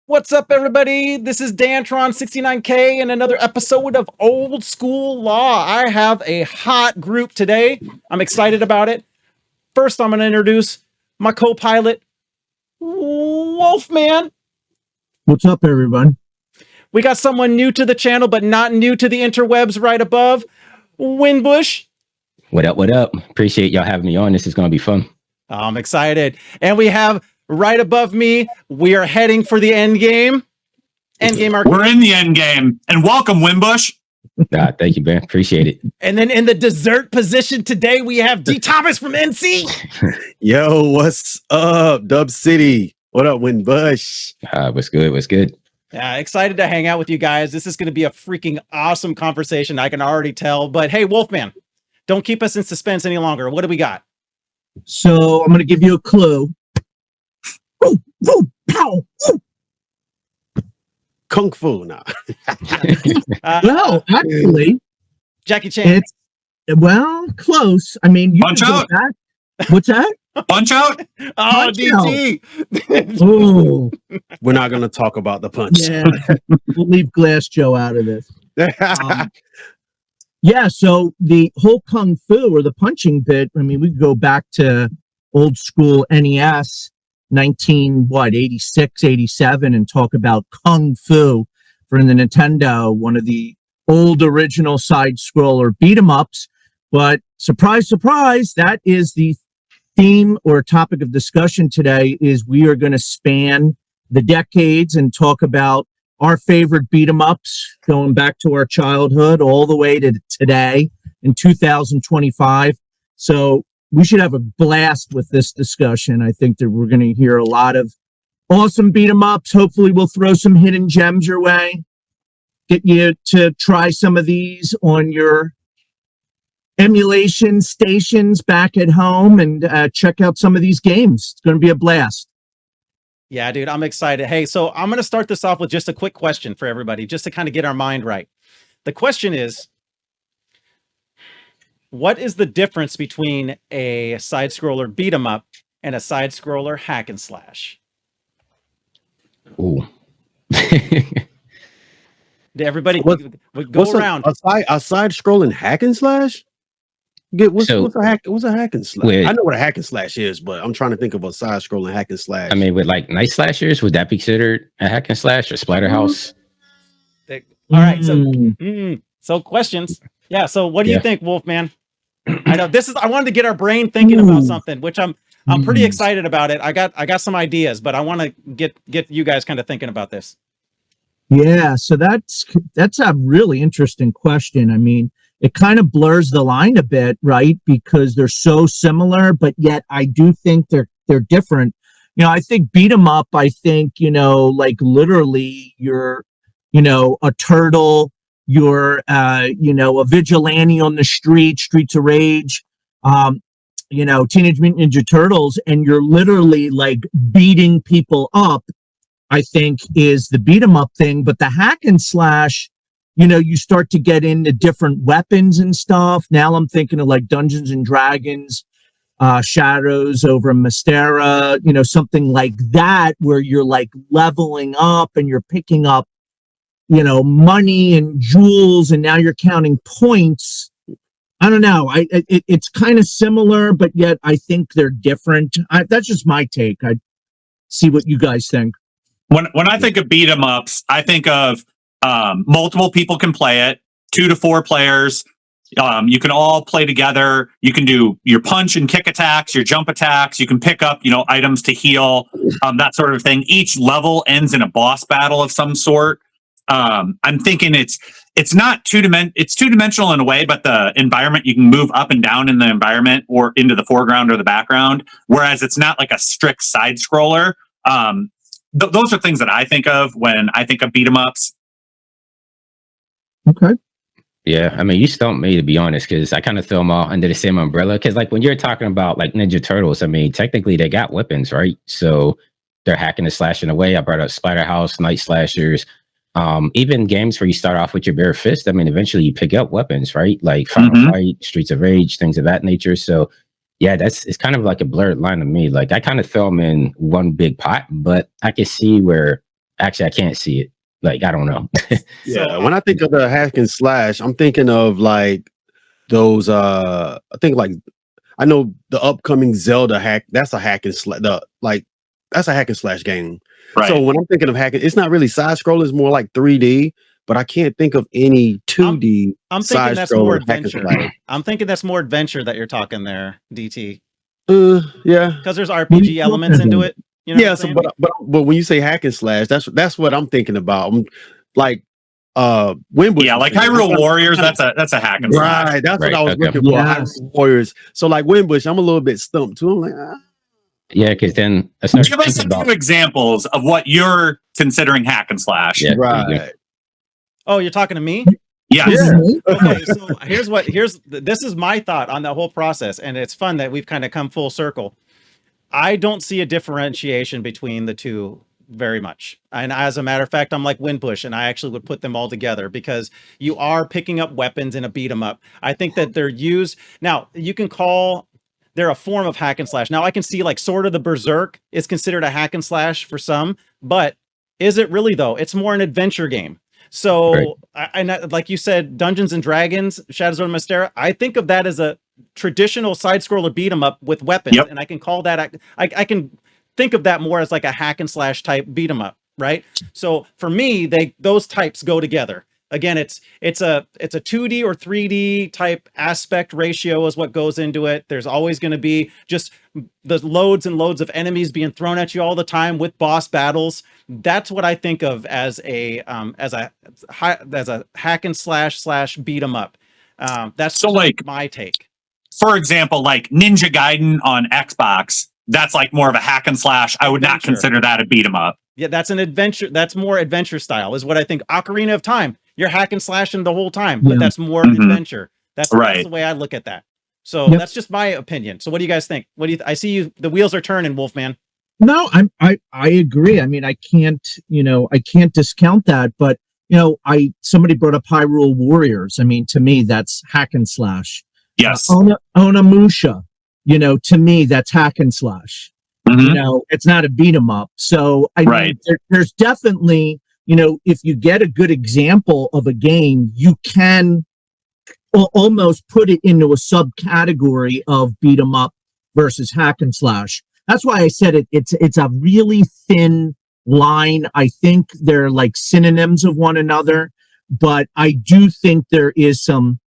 What's up, everybody? This is Dantron69K and another episode of Old School Law. I have a hot group today. I'm excited about it. First, I'm going to introduce my co-pilot, Wolfman. What's up, everyone? We got someone new to the channel, but not new to the interwebs right above, Winbush. What up, what up? Appreciate y'all having me on. This is going to be fun. I'm excited. And we have right above me, we are heading for the end game. End game arcade. We're in the end game. And welcome, Winbush. Thank you, man. Appreciate it. And then in the dessert position today, we have D. Thomas from NC. Yo, what's up, Dub City? What up, Winbush? What's good? What's good? Yeah, excited to hang out with you guys. This is going to be a freaking awesome conversation. I can already tell. But hey, Wolfman, don't keep us in suspense any longer. What do we got? So I'm going to give you a clue. Ooh, ooh, pow, ooh. Kung Fu now. Well, actually, Jackie Chan. Well, close. I mean, you Punch out. What's that? Punch out. Oh, Punch DT. Oh, We're not going to talk about the punch. yeah. We'll leave Glass Joe out of this. Yeah, so the whole Kung Fu or the punching bit, I mean, we could go back to old school NES, 86, 87, and talk about Kung Fu for the Nintendo, one of the old original side-scroller beat-em-ups. But surprise, surprise, that is the theme or topic of discussion today, is we are going to span the decades and talk about our favorite beat-em-ups going back to our childhood all the way to today in 2025. So we should have a blast with this discussion. I think that we're going to hear a lot of awesome beat-em-ups. Hopefully we'll throw some hidden gems your way, get you to try some of these on your emulation stations back at home and check out some of these games. It's going to be a blast. Yeah, dude, I'm excited. Hey, so I'm going to start this off with just a quick question for everybody, just to kind of get our mind right. The question is, what is the difference between a side-scroller beat-em-up and a side-scroller hack and slash? Ooh. Did everybody go around? A side-scrolling hack and slash? What's a hack and slash? I know what a hack and slash is, but I'm trying to think of a side-scrolling hack and slash. I mean, with like night slashers, would that be considered a hack and slash or Splatterhouse? All right, so questions. Yeah, so what do you think, Wolfman? I know I wanted to get our brain thinking about something, which I'm pretty excited about it. I got some ideas, but I want to get you guys kind of thinking about this. Yeah, so that's a really interesting question. I mean, it kind of blurs the line a bit, right? Because they're so similar, but yet I do think they're different. You know, I think beat 'em up, I think, like literally you're, a turtle, you're a vigilante on the streets of rage, Teenage Mutant Ninja Turtles, and you're literally like beating people up, I think is the beat 'em up thing. But the hack and slash, you start to get into different weapons and stuff. Now I'm thinking of like Dungeons and Dragons, Shadows over Mystera, something like that, where you're like leveling up and you're picking up, money and jewels, and now you're counting points. I don't know. It's kind of similar, but yet I think they're different. That's just my take. I see what you guys think. When I think of beat 'em ups, I think of multiple people can play it, 2 to 4 players. You can all play together. You can do your punch and kick attacks, your jump attacks. You can pick up, items to heal, that sort of thing. Each level ends in a boss battle of some sort. I'm thinking it's not it's two-dimensional in a way, but the environment, you can move up and down in the environment or into the foreground or the background, whereas it's not like a strict side scroller. Those are things that I think of when I think of beat 'em ups. Okay. Yeah, I mean, you stumped me, to be honest, because I kind of throw them all under the same umbrella. Because like when you're talking about like Ninja Turtles, I mean, technically they got weapons, right? So they're hacking and slashing away. I brought up Splatterhouse, Night Slashers, even games where you start off with your bare fist. I mean, eventually you pick up weapons, right? Like Final Fight, Streets of Rage, things of that nature. So yeah, it's kind of like a blurred line to me. Like I kind of throw them in one big pot, but I can see where Actually, I can't see it. Like, I don't know. Yeah, when I think of the hack and slash, I'm thinking of like those. I think like I know the upcoming Zelda hack. That's a hack and slash. That's a hack and slash game. Right. So when I'm thinking of hacking, it's not really side scrolling. It's more like 3D. But I can't think of any 2D. I'm thinking that's more adventure. I'm thinking that's more adventure that you're talking there, DT. Yeah, because there's RPG elements into it. You know yeah, so, but when you say hack and slash, that's what I'm thinking about. Like Wimbush. Yeah, like Hyrule Warriors, that's a hack and slash. Right, that's what I was looking for. Yes. Hyrule Warriors. So like Wimbush, I'm a little bit stumped too. I'm like, yeah, because then give us a few examples of what you're considering hack and slash. Yeah, right. Oh, you're talking to me? Yes. Yeah. Okay, so this is my thought on the whole process, and it's fun that we've kind of come full circle. I don't see a differentiation between the two very much. And as a matter of fact, I'm like Wimbush, and I actually would put them all together because you are picking up weapons in a beat 'em up. I think that they're used. Now, you can call they're a form of hack and slash. Now, I can see like Sword of the Berserk is considered a hack and slash for some, but is it really though? It's more an adventure game. So, right. Like you said, Dungeons and Dragons, Shadows of Mystera, I think of that as a traditional side-scroller beat 'em up with weapons, and I can call that I can think of that more as like a hack and slash type beat 'em up, right? So for me, those types go together. Again, it's a 2D or 3D type aspect ratio is what goes into it. There's always going to be just the loads and loads of enemies being thrown at you all the time with boss battles. That's what I think of as a hack and slash beat 'em up. That's so like my take. For example, like Ninja Gaiden on Xbox, that's like more of a hack and slash. I would not consider that a beat 'em up. Yeah, that's an adventure. That's more adventure style is what I think. Ocarina of Time, you're hack and slashing the whole time, but that's more adventure. That's the way I look at that. So that's just my opinion. So what do you guys think? What do you? I see you. The wheels are turning, Wolfman. No, I agree. I mean, I can't discount that. But somebody brought up Hyrule Warriors. I mean, to me, that's hack and slash. Yes. Onimusha, to me, that's hack and slash. It's not a beat 'em up. So I mean, there's definitely, if you get a good example of a game, you can almost put it into a subcategory of beat 'em up versus hack and slash. That's why I said it's a really thin line. I think they're like synonyms of one another, but I do think there is some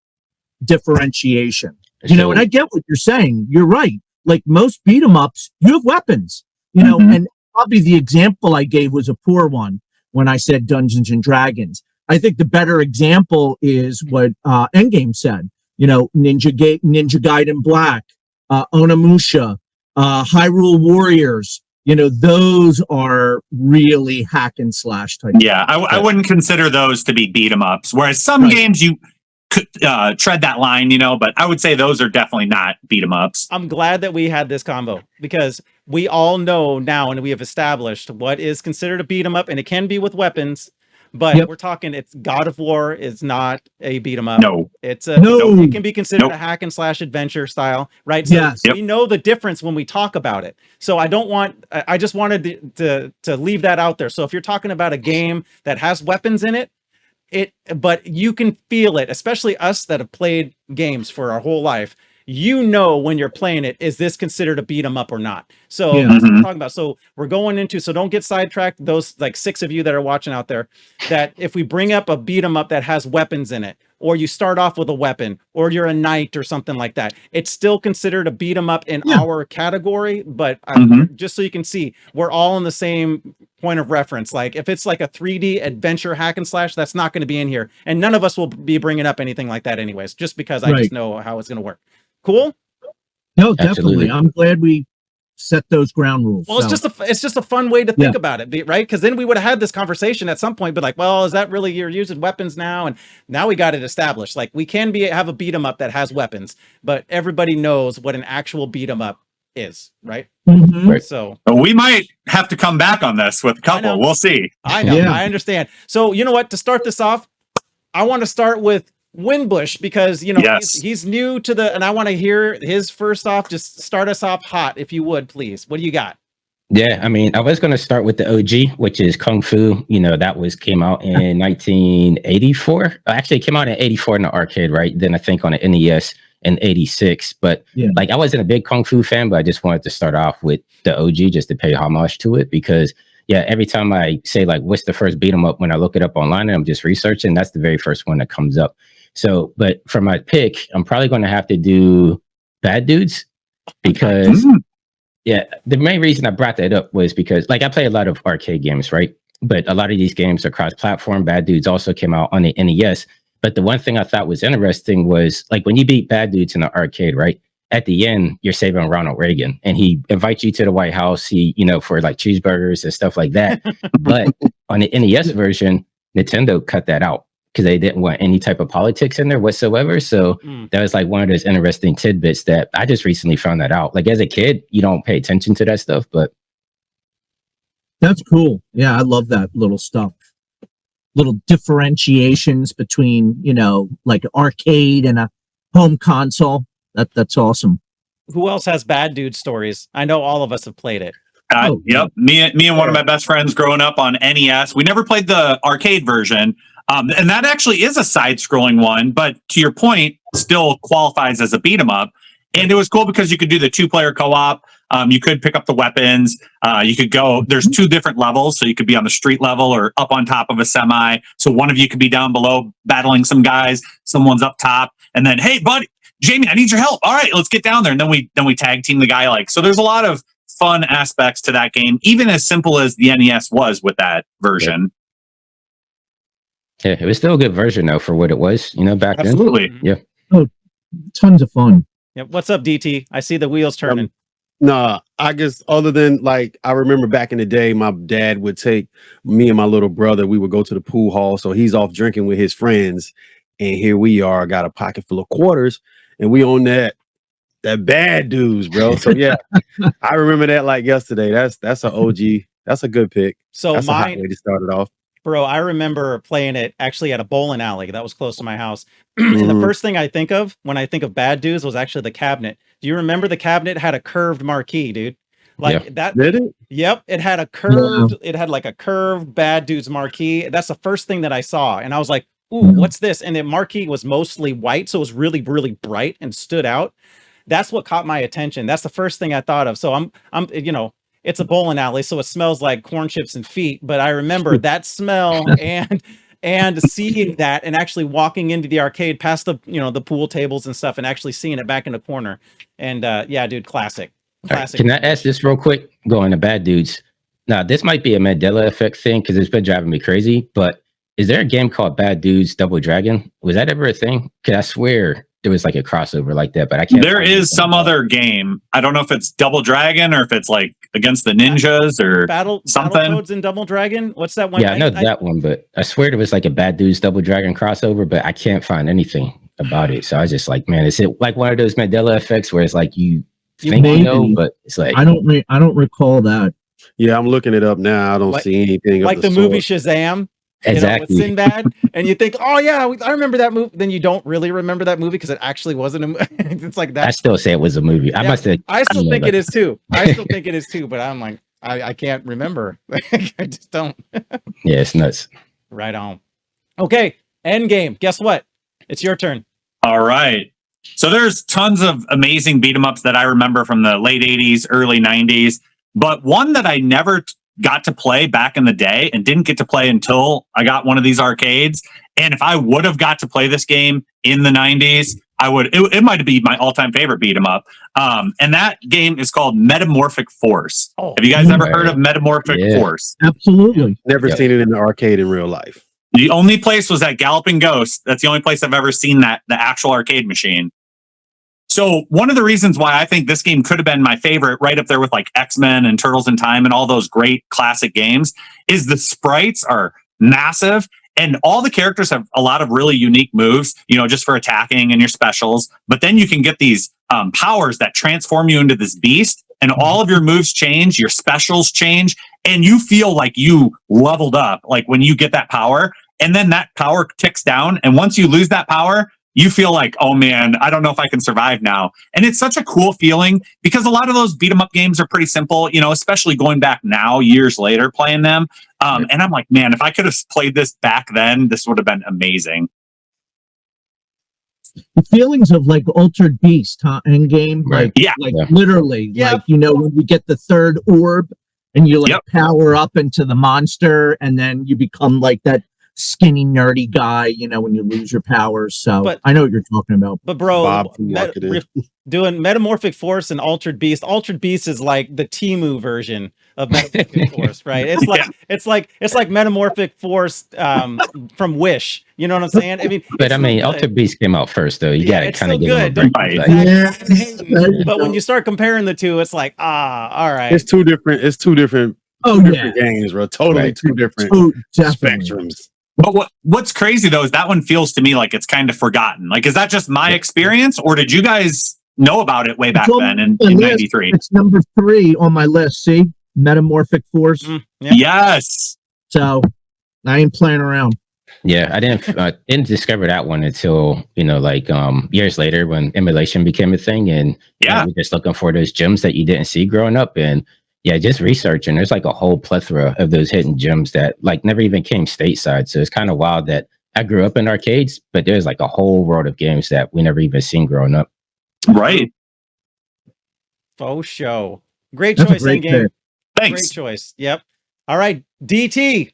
differentiation. And I get what you're saying. You're right. Like most beat 'em ups, you have weapons, and probably the example I gave was a poor one when I said Dungeons and Dragons. I think the better example is what Endgame said. Ninja Gaiden Black, Onimusha, Hyrule Warriors. Those are really hack and slash type. Yeah, I wouldn't consider those to be beat 'em ups. Whereas some games you could tread that line, but I would say those are definitely not beat 'em ups. I'm glad that we had this combo because we all know now and we have established what is considered a beat 'em up, and it can be with weapons, but we're talking it's God of War is not a beat 'em up. No. It's it can be considered a hack and slash adventure style, right? So we know the difference when we talk about it. So I just wanted to leave that out there. So if you're talking about a game that has weapons in it, but you can feel it, especially us that have played games for our whole life. When you're playing it, is this considered a beat 'em up or not? So that's what we're talking about. So we're going into, so don't get sidetracked. Those like 6 of you that are watching out there, that if we bring up a beat 'em up that has weapons in it, or you start off with a weapon, or you're a knight or something like that, it's still considered a beat 'em up in our category. But just so you can see, we're all in the same point of reference. Like if it's like a 3D adventure hack and slash, that's not going to be in here, and none of us will be bringing up anything like that anyways, just because I just know how it's going to work. Cool. No, definitely. Absolutely. I'm glad we set those ground rules. Well, it's just a fun way to think about it, right? Because then we would have had this conversation at some point, but like, well, is that really you're using weapons now? And now we got it established. Like we can have a beat 'em up that has weapons, but everybody knows what an actual beat 'em up is, right? Right. So we might have to come back on this with a couple. We'll see. I know. I understand. So you know what? To start this off, I want to start with Wimbush because he's new to and I want to hear his first off. Just start us off hot, if you would, please. What do you got? Yeah, I mean, I was going to start with the OG, which is Kung Fu. You know, that came out in 1984. Actually, it came out in 84 in the arcade, right? Then I think on the NES in 86. But like, I wasn't a big Kung Fu fan, but I just wanted to start off with the OG just to pay homage to it because, yeah, every time I say like, what's the first beat 'em up, when I look it up online and I'm just researching, that's the very first one that comes up. So, but for my pick, I'm probably going to have to do Bad Dudes because. Yeah, the main reason I brought that up was because, like, I play a lot of arcade games, right? But a lot of these games are cross-platform. Bad Dudes also came out on the NES. But the one thing I thought was interesting was, like, when you beat Bad Dudes in the arcade, right? At the end, you're saving Ronald Reagan, and he invites you to the White House, for like cheeseburgers and stuff like that. But on the NES version, Nintendo cut that out because they didn't want any type of politics in there whatsoever. So that was like one of those interesting tidbits that I just recently found that out. Like as a kid, you don't pay attention to that stuff, but that's cool. Yeah, I love that little stuff. Little differentiations between, like arcade and a home console. That's awesome. Who else has Bad Dude stories? I know all of us have played it. Yep. Me and one of my best friends growing up on NES. We never played the arcade version. And that actually is a side-scrolling one, but to your point, still qualifies as a beat 'em up. And it was cool because you could do the 2-player co-op. You could pick up the weapons. You could go. There's 2 different levels, so you could be on the street level or up on top of a semi. So one of you could be down below battling some guys. Someone's up top, and then, hey, buddy, Jamie, I need your help. All right, let's get down there. And then we tag team the guy. So there's a lot of fun aspects to that game, even as simple as the NES was with that version. Yeah, it was still a good version though for what it was, back then. Absolutely. Yeah. Oh, tons of fun. Yeah. What's up, DT? I see the wheels turning. Nah, I guess other than like I remember back in the day, my dad would take me and my little brother. We would go to the pool hall, so he's off drinking with his friends, and here we are, got a pocket full of quarters, and we on that Bad Dudes, bro. So yeah, I remember that like yesterday. That's an OG. That's a good pick. So that's a hot way to start it off. Bro, I remember playing it actually at a bowling alley that was close to my house. And the first thing I think of when I think of Bad Dudes was actually the cabinet. Do you remember the cabinet had a curved marquee, dude? Like that. Did it? Yep. It had a curved, it had like a curved Bad Dudes marquee. That's the first thing that I saw. And I was like, ooh, what's this? And the marquee was mostly white. So it was really, really bright and stood out. That's what caught my attention. That's the first thing I thought of. So I'm it's a bowling alley, so it smells like corn chips and feet. But I remember that smell and seeing that and actually walking into the arcade past the the pool tables and stuff and actually seeing it back in the corner. And yeah, dude, classic. Right, can I ask this real quick? Going to Bad Dudes. Now, this might be a Mandela effect thing because it's been driving me crazy. But is there a game called Bad Dudes Double Dragon? Was that ever a thing? Because I swear there was like a crossover like that, but I can't. There is some other game. I don't know if it's Double Dragon or if it's like against the ninjas or something. Battletoads in Double Dragon. What's that one? Yeah, I know that one, but I swear there was like a Bad Dudes Double Dragon crossover, but I can't find anything about it. So I was just like, man, is it like one of those Mandela effects where it's like you think you know, but it's like I don't recall that. Yeah, I'm looking it up now. I don't see anything like of the movie Shazam. Exactly. With Sinbad, and you think, oh yeah, I remember that movie. Then you don't really remember that movie because it actually wasn't a movie. It's like that. I still say it was a movie. Yeah, I still think it is too. I still think it is too, but I'm like, I can't remember. I just don't. Yeah, it's nuts. Right on. Okay, Endgame. Guess what? It's your turn. All right. So there's tons of amazing beat 'em ups that I remember from the late 80s, early 90s, but one that I never got to play back in the day and didn't get to play until I got one of these arcades. And if I would have got to play this game in the 90s, it might be my all-time favorite beat 'em up. And that game is called Metamorphic Force. Oh, have you guys ever heard of Metamorphic Force? Absolutely. Never seen it in the arcade in real life. The only place was at Galloping Ghost. That's the only place I've ever seen the actual arcade machine. So one of the reasons why I think this game could have been my favorite, right up there with like X-Men and Turtles in Time and all those great classic games, is the sprites are massive and all the characters have a lot of really unique moves, just for attacking and your specials. But then you can get these powers that transform you into this beast, and all of your moves change, your specials change, and you feel like you leveled up, like when you get that power. And then that power ticks down, and once you lose that power, you feel like, oh man, I don't know if I can survive now. And it's such a cool feeling because a lot of those beat 'em up games are pretty simple, you know, especially going back now, years later, playing them. And I'm like, man, if I could have played this back then, this would have been amazing. The feelings of like Altered Beast, huh? Endgame, like, Yeah. Literally, Yeah. like, you know, when you get the third orb and you like power up into the monster, and then you become like that skinny nerdy guy, you know, when you lose your powers. So But- I know what you're talking about. But bro, Bob can walk it in. doing Metamorphic Force and Altered Beast. Altered Beast is like the Temu version of Metamorphic Force, right? It's like it's like Metamorphic Force from Wish. You know what I'm saying? I mean, But it's I mean, still good. Altered Beast came out first, though. You Yeah, gotta it's kind of still give them a good. break. Right. Like, There you But when go. you start comparing the two, it's like, all right. It's two different Oh yeah, different games, bro. Totally Right. two different oh, definitely. spectrums. But what's crazy though is that one feels to me like it's kind of forgotten. Like, is that just my experience, or did you guys know about it way back It's on then in my list. '93? It's number 3 on my list. See, Metamorphic Force. Yeah. Yes. So I ain't playing around. yeah, I didn't discover that one until, you know, like years later when emulation became a thing, and Yeah. we're just looking for those gems that you didn't see growing up, and yeah, just researching. There's like a whole plethora of those hidden gems that like never even came stateside. So it's kind of wild that I grew up in arcades, but there's like a whole world of games that we never even seen growing up. Right. Faux show. Great That's a choice, great Endgame. pick. Great Thanks. choice. Yep. All right, DT.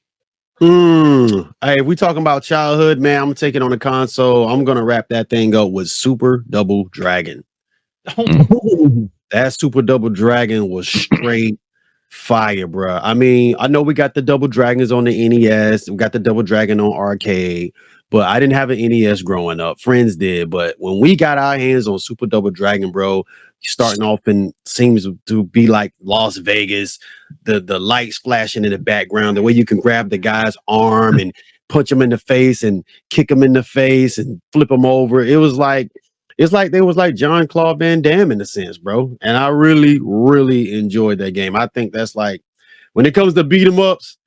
Hey, if we talking about childhood, man, I'm gonna take it on the console. I'm gonna wrap that thing up with Super Double Dragon. Ooh. That Super Double Dragon was straight fire, bro. I mean, I know we got the Double Dragons on the NES, we got the Double Dragon on arcade, but I didn't have an NES growing up. Friends did, but when we got our hands on Super Double Dragon, bro, starting off and seems to be like Las Vegas, the lights flashing in the background, the way you can grab the guy's arm and punch him in the face and kick him in the face and flip him over. It's like they was like Jean-Claude Van Damme in a sense, bro. And I really, really enjoyed that game. I think that's like, when it comes to beat 'em ups,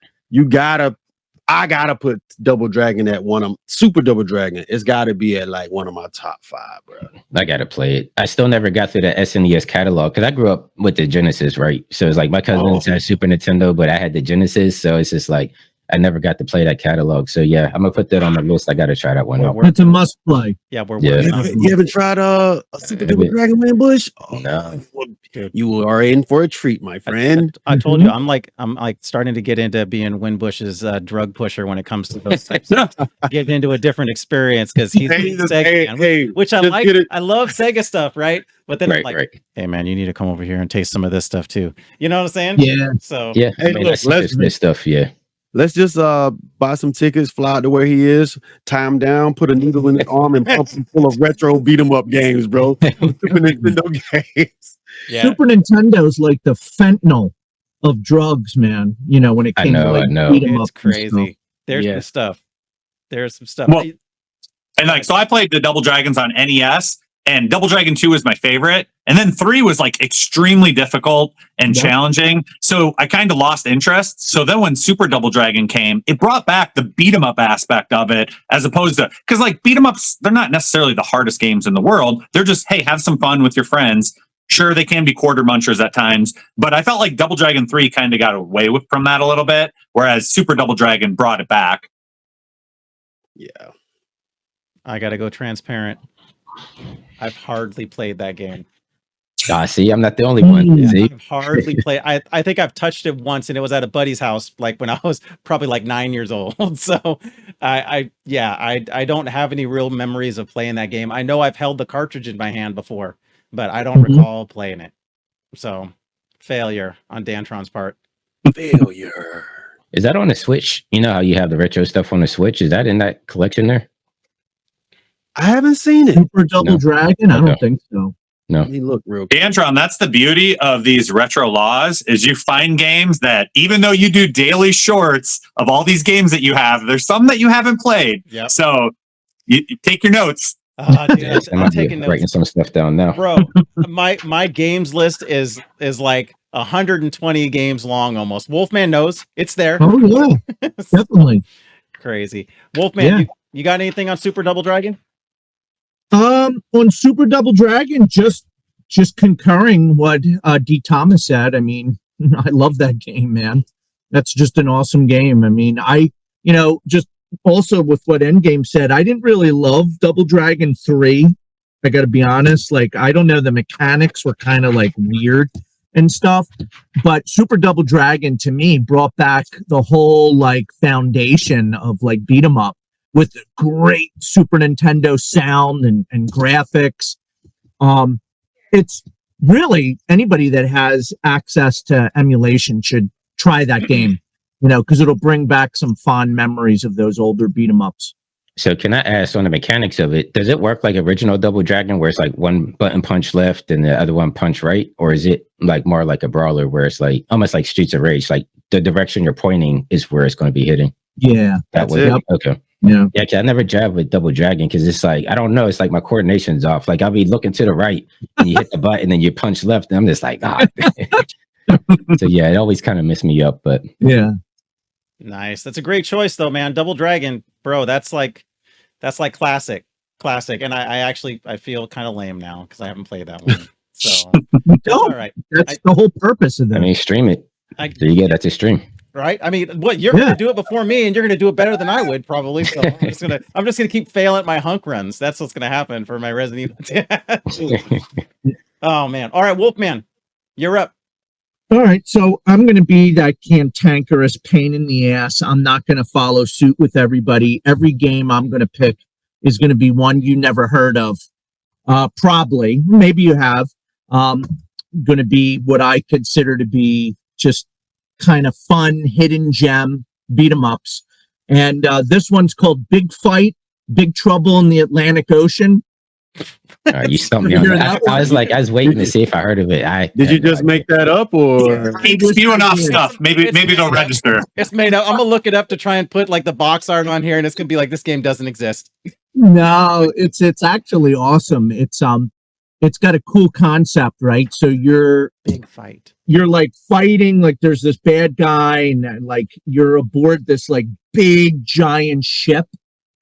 I gotta put Double Dragon at one of them. Super Double Dragon. It's gotta be at like one of my top 5, bro. I gotta play it. I still never got through the SNES catalog because I grew up with the Genesis, right? So it's like my cousins had Super Nintendo, but I had the Genesis, so it's just like I never got to play that catalog. So yeah, I'm gonna put that on the list. I gotta try that one out. It's a must play. Yeah, we're Yeah. working on it. You haven't tried a Super Double Dragon Bush? Oh, No. You are in for a treat, my friend. I told you, I'm like starting to get into being Winbush's drug pusher when it comes to those types. Get into a different experience because he's a Sega fan, which I just like. get it. I love Sega stuff, right? But then I'm Right, like, right. hey man, you need to come over here and taste some of this stuff too. You know what I'm saying? Yeah. So Yeah, Hey, I mean, look, that's let's- good stuff. Yeah, Let's just buy some tickets, fly out to where he is, tie him down, put a needle in his arm, and pump him full of retro beat 'em up games, bro. Super Nintendo games. yeah, Super Nintendo's like the fentanyl of drugs, man. You know, when it I came know, to like I know. beat 'em it's up and stuff. crazy. There's Yeah. some stuff. There's some stuff. Well, And like, so I played the Double Dragons on NES, and Double Dragon 2 is my favorite. And then 3 was like extremely difficult and Yeah. challenging. So I kind of lost interest. So then when Super Double Dragon came, it brought back the beat 'em up aspect of it, as opposed to, because like beat 'em ups, they're not necessarily the hardest games in the world. They're just, hey, have some fun with your friends. Sure, they can be quarter munchers at times, but I felt like Double Dragon 3 kind of got away from that a little bit, whereas Super Double Dragon brought it back. Yeah. I gotta go transparent. I've hardly played that game. see, I'm not the only one. Yeah. See, I've hardly played. I think I've touched it once, and it was at a buddy's house, like when I was probably like 9 years old. So, I don't have any real memories of playing that game. I know I've held the cartridge in my hand before, but I don't Mhm. recall playing it. So, failure on Dantron's part. Failure. is that on the Switch? You know how you have the retro stuff on the Switch? Is that in that collection there? I haven't seen it. Super Double No. Dragon? I don't Okay. think so. No. Let me look real quick. Dantron, that's the beauty of these retro laws is you find games that even though you do daily shorts of all these games that you have, there's some that you haven't played. Yep. So you take your notes. Dude, Yeah, I I'm might be taking writing notes, some stuff down now. bro. My games list is like 120 games long almost. Wolfman knows it's there. Oh yeah, definitely. Crazy. Wolfman, Yeah. you got anything on Super Double Dragon? On Super Double Dragon, just concurring what D Thomas said. I mean, I love that game, man. That's just an awesome game. I mean, just also with what Endgame said, I didn't really love Double Dragon 3. I got to be honest. Like, I don't know, the mechanics were kind of like weird and stuff, but Super Double Dragon to me brought back the whole like foundation of like beat 'em up with great Super Nintendo sound and graphics. It's really, anybody that has access to emulation should try that game, because it'll bring back some fond memories of those older beat 'em ups. So can I ask on the mechanics of it, does it work like original Double Dragon where it's like one button punch left and the other one punch right? Or is it like more like a brawler where it's like almost like Streets of Rage, like the direction you're pointing is where it's going to be hitting? Yeah. That way. Yep. Okay. Yeah. Yeah, 'cause I never jabbed with Double Dragon because it's like, I don't know, it's like my coordination's off. Like I'll be looking to the right and you hit the button and you punch left and I'm just like, So yeah, it always kind of messed me up, but yeah. Nice. That's a great choice though, man. Double Dragon, bro. That's like classic. And I feel kind of lame now because I haven't played that one. So that's all right. That's the whole purpose of that. I mean, stream it. There you go. That's a stream. Right? I mean, what you're gonna do it before me, and you're gonna do it better than I would probably. So I'm just gonna keep failing at my hunk runs. That's what's gonna happen for my Resident Evil. Oh man! All right, Wolfman, you're up. All right, so I'm gonna be that cantankerous pain in the ass. I'm not gonna follow suit with everybody. Every game I'm gonna pick is gonna be one you never heard of. Probably, maybe you have. Gonna be what I consider to be just kind of fun hidden gem beat 'em ups, and this one's called Big Fight, Big Trouble in the Atlantic Ocean. You stumped me on that. I was waiting to see if I heard of it. Did you just make that up, or keep spewing off stuff? Maybe they'll register. It's made up. I'm gonna look it up to try and put like the box art on here, and it's gonna be like this game doesn't exist. No, it's actually awesome. It's got a cool concept, right? So you're Big Fight. You're like fighting, like there's this bad guy, and like you're aboard this like big giant ship,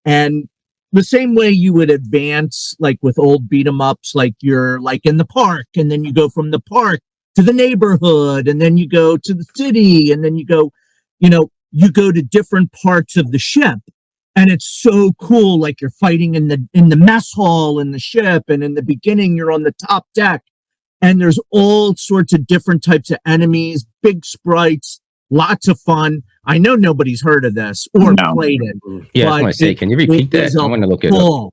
and the same way you would advance like with old beat 'em ups, like you're like in the park, and then you go from the park to the neighborhood, and then you go to the city, and then you go to different parts of the ship. And it's so cool, like you're fighting in the mess hall in the ship, and in the beginning you're on the top deck, and there's all sorts of different types of enemies, big sprites, lots of fun. I know nobody's heard of this or played it. Yeah, I was going to say, can you repeat that? I want to look it up.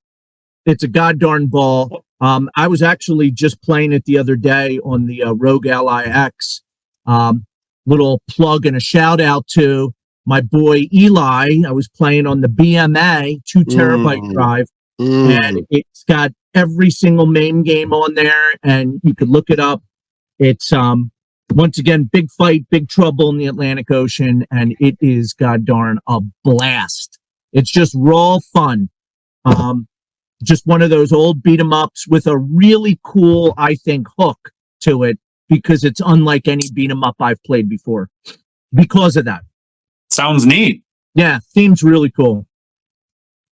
It's a goddamn ball. I was actually just playing it the other day on the Rogue Ally X. Little plug and a shout out to my boy Eli. I was playing on the BMA 2 terabyte drive, and it's got every single main game on there, and you could look it up. It's once again Big Fight, Big Trouble in the Atlantic Ocean, and it is goddarn a blast. It's just raw fun. Just one of those old beat 'em ups with a really cool, I think, hook to it, because it's unlike any beat 'em up I've played before because of that. Sounds neat. Yeah, theme's really cool.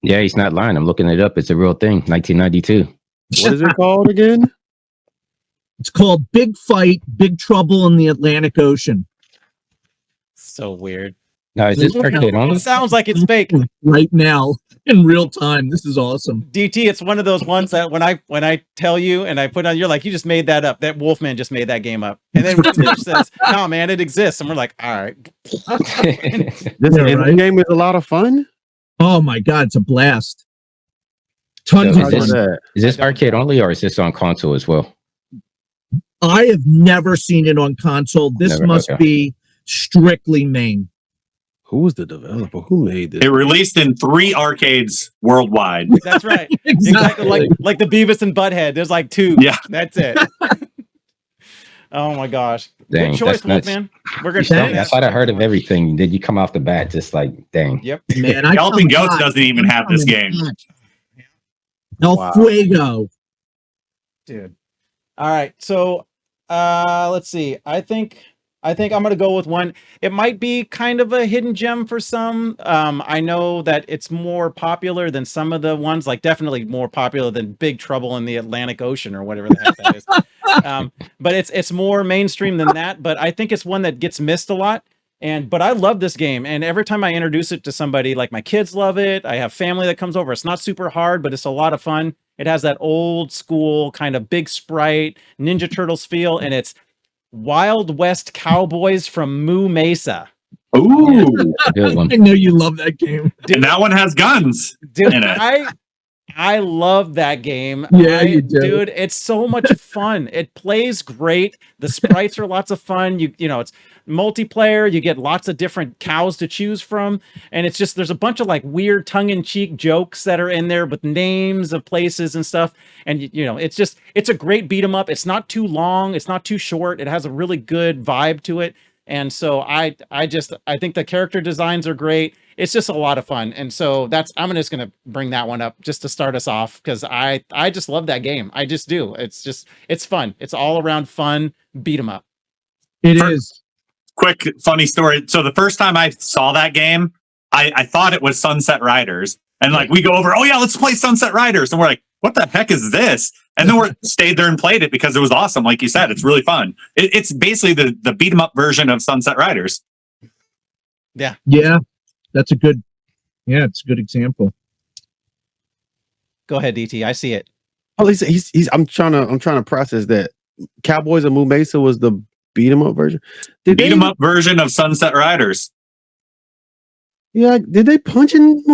Yeah, he's not lying. I'm looking it up. It's a real thing. 1992. What is it called again? It's called Big Fight, Big Trouble in the Atlantic Ocean. So weird. No, is this arcade only? It sounds like it's fake. Right now, in real time. This is awesome. DT, it's one of those ones that when I tell you and I put on, you're like, you just made that up. That Wolfman just made that game up. And then Mitch says, no, man, it exists. And we're like, all right. This game is a lot of fun. Oh my God, it's a blast. Tons of fun. Is this arcade only, or is this on console as well? I have never seen it on console. This must be strictly main. Who was the developer? Who made this? It released in 3 arcades worldwide. That's right. Exactly. Like the Beavis and Butthead. There's like 2. Yeah. That's it. Oh my gosh. Dang, good choice, man. We're gonna that's why I heard of everything. Did you come off the bat just like, dang? Yep. Man, Galloping Ghost doesn't even have this game. El Fuego. Dude. All right. So let's see. I think I think I'm going to go with one. It might be kind of a hidden gem for some. I know that it's more popular than some of the ones, like definitely more popular than Big Trouble in the Atlantic Ocean or whatever the heck that is. But it's more mainstream than that. But I think it's one that gets missed a lot. But I love this game. And every time I introduce it to somebody, like my kids love it. I have family that comes over. It's not super hard, but it's a lot of fun. It has that old school kind of big sprite Ninja Turtles feel, and it's Wild West Cowboys from Moo Mesa. Ooh, Good one. I know you love that game. Dude, and that one has guns dude, in it. I love that game. Yeah, you do. Dude, it's so much fun. It plays great. The sprites are lots of fun. You know, it's multiplayer. You get lots of different cows to choose from. And it's just, there's a bunch of like weird tongue-in-cheek jokes that are in there with names of places and stuff. And, you know, it's just, it's a great beat 'em up. It's not too long. It's not too short. It has a really good vibe to it. And so I think the character designs are great. It's just a lot of fun. And so I'm just going to bring that one up just to start us off, because I just love that game. I just do. It's fun. It's all around fun beat 'em up. It is. Quick funny story. So the first time I saw that game, I thought it was Sunset Riders. And like we go over, oh yeah, let's play Sunset Riders. And we're like, what the heck is this? And then we stayed there and played it because it was awesome. Like you said, it's really fun. It's basically the beat 'em up version of Sunset Riders. Yeah. Yeah. It's a good example. Go ahead, DT. I see it. Oh, he's I'm trying to process that. Cowboys of Moo Mesa was the beat 'em up version. Beat 'em up version of Sunset Riders. Yeah, did they punch in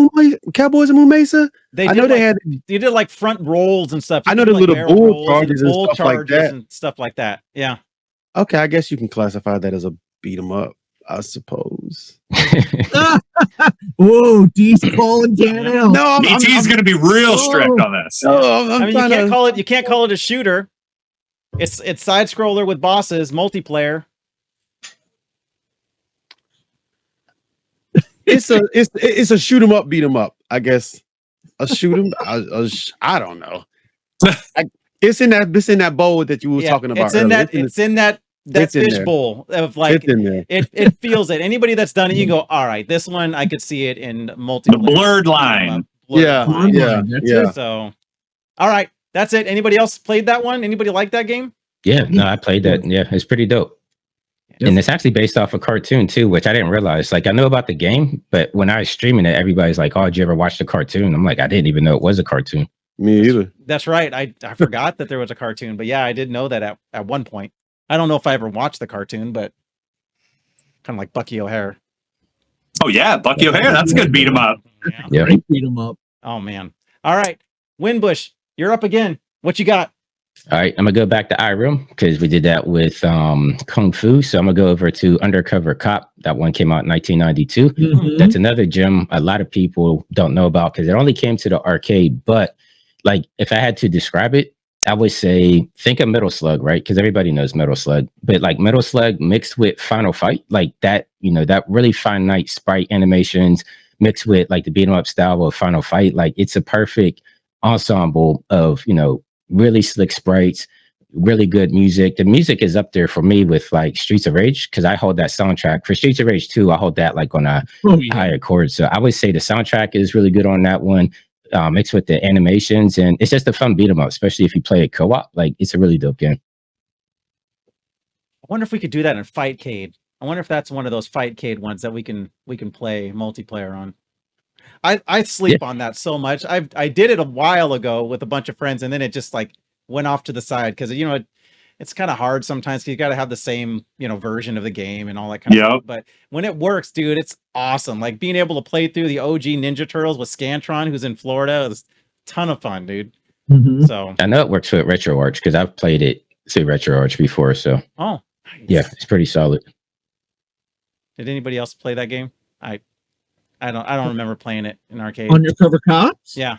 Cowboys of Moo Mesa? I know they did like front rolls and stuff. I know the like little bull charges and stuff like that. And stuff like that. Yeah. Okay, I guess you can classify that as a beat 'em up, I suppose. Whoa, D's calling Dan out. No, DT's going to be real strict on this. No, I mean, you can't call it a shooter. It's side scroller with bosses, multiplayer. It's a shoot 'em up, beat 'em up. I guess a shoot 'em. I don't know. It's in that bowl that you were talking about. It's in that fish bowl of like it feels it. Anybody that's done it, you go, all right, this one I could see it in multiplayer. The blurred line. Yeah. So, all right, that's it. Anybody else played that one? Anybody like that game? Yeah, no, I played that. Yeah, it's pretty dope. And it's actually based off a cartoon too, which I didn't realize. Like I know about the game, but when I was streaming it, everybody's like, "Oh, did you ever watch the cartoon?" I'm like, I didn't even know it was a cartoon. Me either. That's right. I forgot that there was a cartoon, but yeah, I did know that at one point. I don't know if I ever watched the cartoon, but kind of like Bucky O'Hare. Oh yeah, Bucky O'Hare. That's a good beat 'em up. Yeah, Great beat 'em up. Oh man. All right, Winbush, you're up again. What you got? All right, I'm gonna go back to iReal because we did that with Kung Fu. So I'm gonna go over to Undercover Cop. That one came out in 1992. Mhm. That's another gem a lot of people don't know about because it only came to the arcade. But like, if I had to describe it, I would say think of Metal Slug, right? Because everybody knows Metal Slug, but like Metal Slug mixed with Final Fight, like that, you know, that really finite sprite animations mixed with like the beat 'em up style of Final Fight. Like it's a perfect ensemble of, you know, really slick sprites, really good music. The music is up there for me with like Streets of Rage because I hold that soundtrack for Streets of Rage 2. I hold that like on a higher chord. So I would say the soundtrack is really good on that one, mixed with the animations, and it's just a fun beat 'em up, especially if you play it co-op. Like it's a really dope game. I wonder if we could do that in Fightcade. I wonder if that's one of those Fightcade ones that we can play multiplayer on. I sleep on that so much. I did it a while ago with a bunch of friends, and then it just like went off to the side because you know it's kind of hard sometimes. You got to have the same version of the game and all that kind of stuff. But when it works, dude, it's awesome. Like being able to play through the OG Ninja Turtles with Scantron, who's in Florida, is a ton of fun, dude. Mhm. So I know it works with RetroArch because I've played it through RetroArch before. So nice. yeah, it's pretty solid. Did anybody else play that game? I don't remember playing it in arcade. Undercover Cops? Yeah.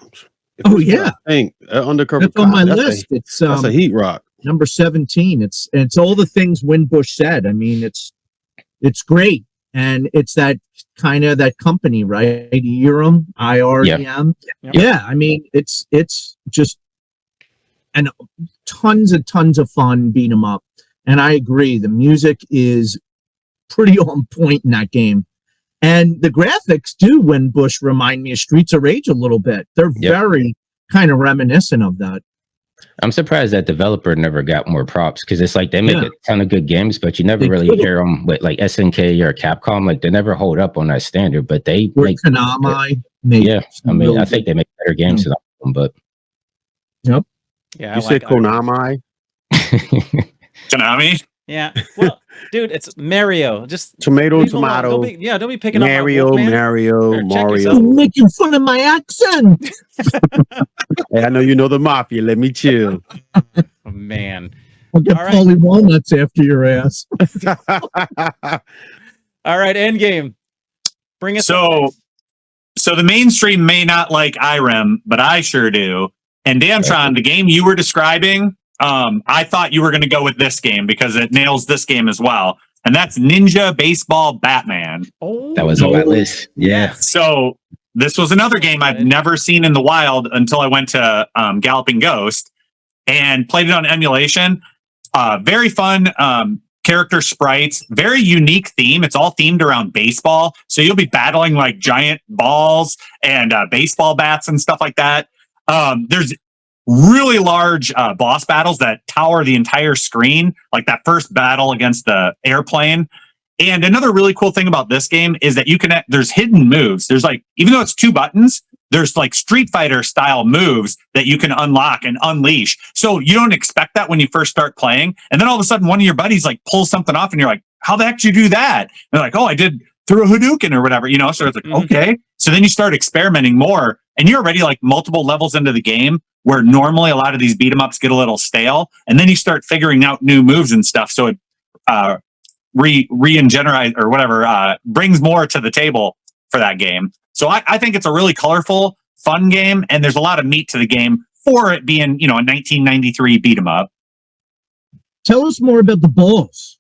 Oh yeah. I think Undercover That's on my Cop, list. It's that's a heat rock. number 17. It's all the things Winbush said. I mean, it's great. And it's that kind of that company, right? IREM, IREM. Yeah. I mean, it's just and tons of fun beat 'em up. And I agree. The music is pretty on point in that game. And the graphics do, when Bush, remind me of Streets of Rage a little bit. They're very kind of reminiscent of that. I'm surprised that developer never got more props, because it's like they make a ton of good games, but you never really hear them with like SNK or Capcom. Like they never hold up on that standard, but they make Konami. I mean, I think they make better games than them, but yep. Yeah, you said Konami. Konami. Yeah, well, dude, it's Mario. Just tomato. Don't be picking Mario, up on Mario. You're making fun of my accent. Hey, I know you know the mafia. Let me chill. Oh, man. I'll get Polly Walnuts after your ass. All right, Endgame. Bring us So the mainstream may not like IREM, but I sure do. And Dantron, the game you were describing, I thought you were going to go with this game because it nails this game as well. And that's Ninja Baseball Batman. Oh, that was on my list. Yeah. So this was another game I've never seen in the wild until I went to Galloping Ghost and played it on emulation. Very fun character sprites, very unique theme. It's all themed around baseball. So you'll be battling like giant balls and baseball bats and stuff like that. There's really large boss battles that tower the entire screen, like that first battle against the airplane. And another really cool thing about this game is that there's hidden moves. There's like, even though it's 2 buttons, there's like Street Fighter style moves that you can unlock and unleash. So you don't expect that when you first start playing. And then all of a sudden, one of your buddies like pulls something off and you're like, how the heck did you do that? And they're like, oh, I did through a Hadouken or whatever, So it's like, okay. So then you start experimenting more and you're already like multiple levels into the game, where normally a lot of these beat 'em ups get a little stale. And then you start figuring out new moves and stuff. So it re-generate or whatever, brings more to the table for that game. So I think it's a really colorful, fun game, and there's a lot of meat to the game for it being, a 1993 beat 'em up. Tell us more about the balls.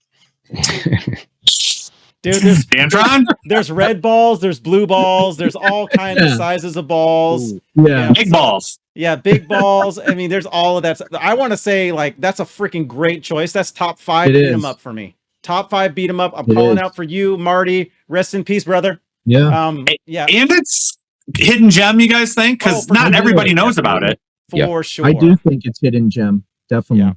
Dude, there's Dantron? There's red balls, there's blue balls, there's all kinds of sizes of balls. Yeah. Big balls. Yeah, big balls. I mean, there's all of that. I want to say, like, that's a freaking great choice. That's top 5 beat 'em up for me. Top 5 beat 'em up. I'm calling out for you, Marty. Rest in peace, brother. Yeah. Yeah. And it's hidden gem, you guys think? Because not everybody knows about it. For sure. I do think it's hidden gem. Definitely. Yeah.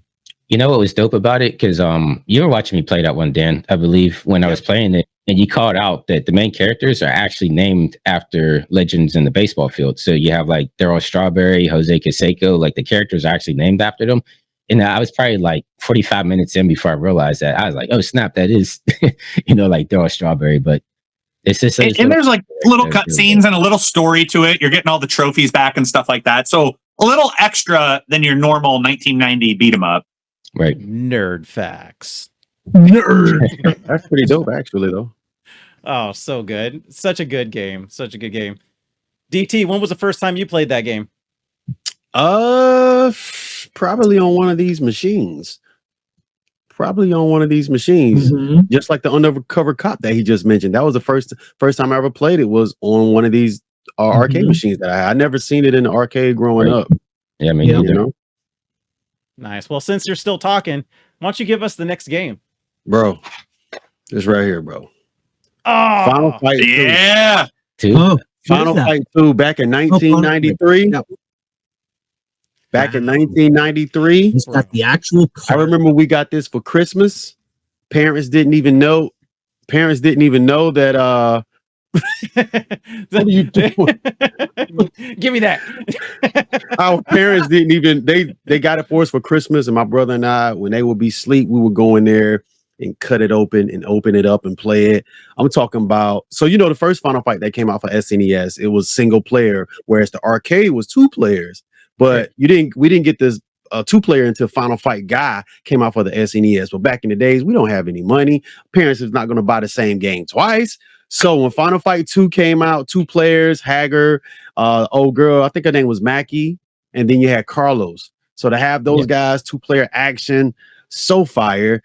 You know what was dope about it? Because you were watching me play that one, Dan, I believe, when I was playing it, and you called out that the main characters are actually named after legends in the baseball field. So you have like Darryl Strawberry, Jose Canseco, like the characters are actually named after them. And I was probably like 45 minutes in before I realized that. I was like, oh snap, that is like Darryl Strawberry. But it's just and there's like little cutscenes and a little story to it. You're getting all the trophies back and stuff like that. So a little extra than your normal 1990 beat 'em up. Right. Nerd facts. Nerd. That's pretty dope, actually, though. Oh, so good. Such a good game. Such a good game. DT, when was the first time you played that game? Probably on one of these machines. Just like the Undercover Cop that he just mentioned. That was the first time I ever played it, was on one of these arcade machines that I had. I never seen it in the arcade growing up. Yeah, I mean, you know. Nice. Well, since you're still talking, why don't you give us the next game? Bro, it's right here, bro. Oh, Final Fight 2. Yeah. Final Fight 2 back in 1993. Back in 1993. It's got the actual I remember we got this for Christmas. Parents didn't even know that what are you doing? Give me that. Our parents didn't even they got it for us for Christmas, and my brother and I, when they would be asleep, we would go in there and cut it open and open it up and play it. I'm talking about, so the first Final Fight that came out for SNES, it was single player, whereas the arcade was 2 players. But we didn't get this 2-player until Final Fight Guy came out for the SNES. But back in the days, we don't have any money. Parents is not going to buy the same game twice. So when Final Fight 2 came out, 2 players, Hager, old girl, I think her name was Mackie, and then you had Carlos. So to have those guys, 2-player action, so fire.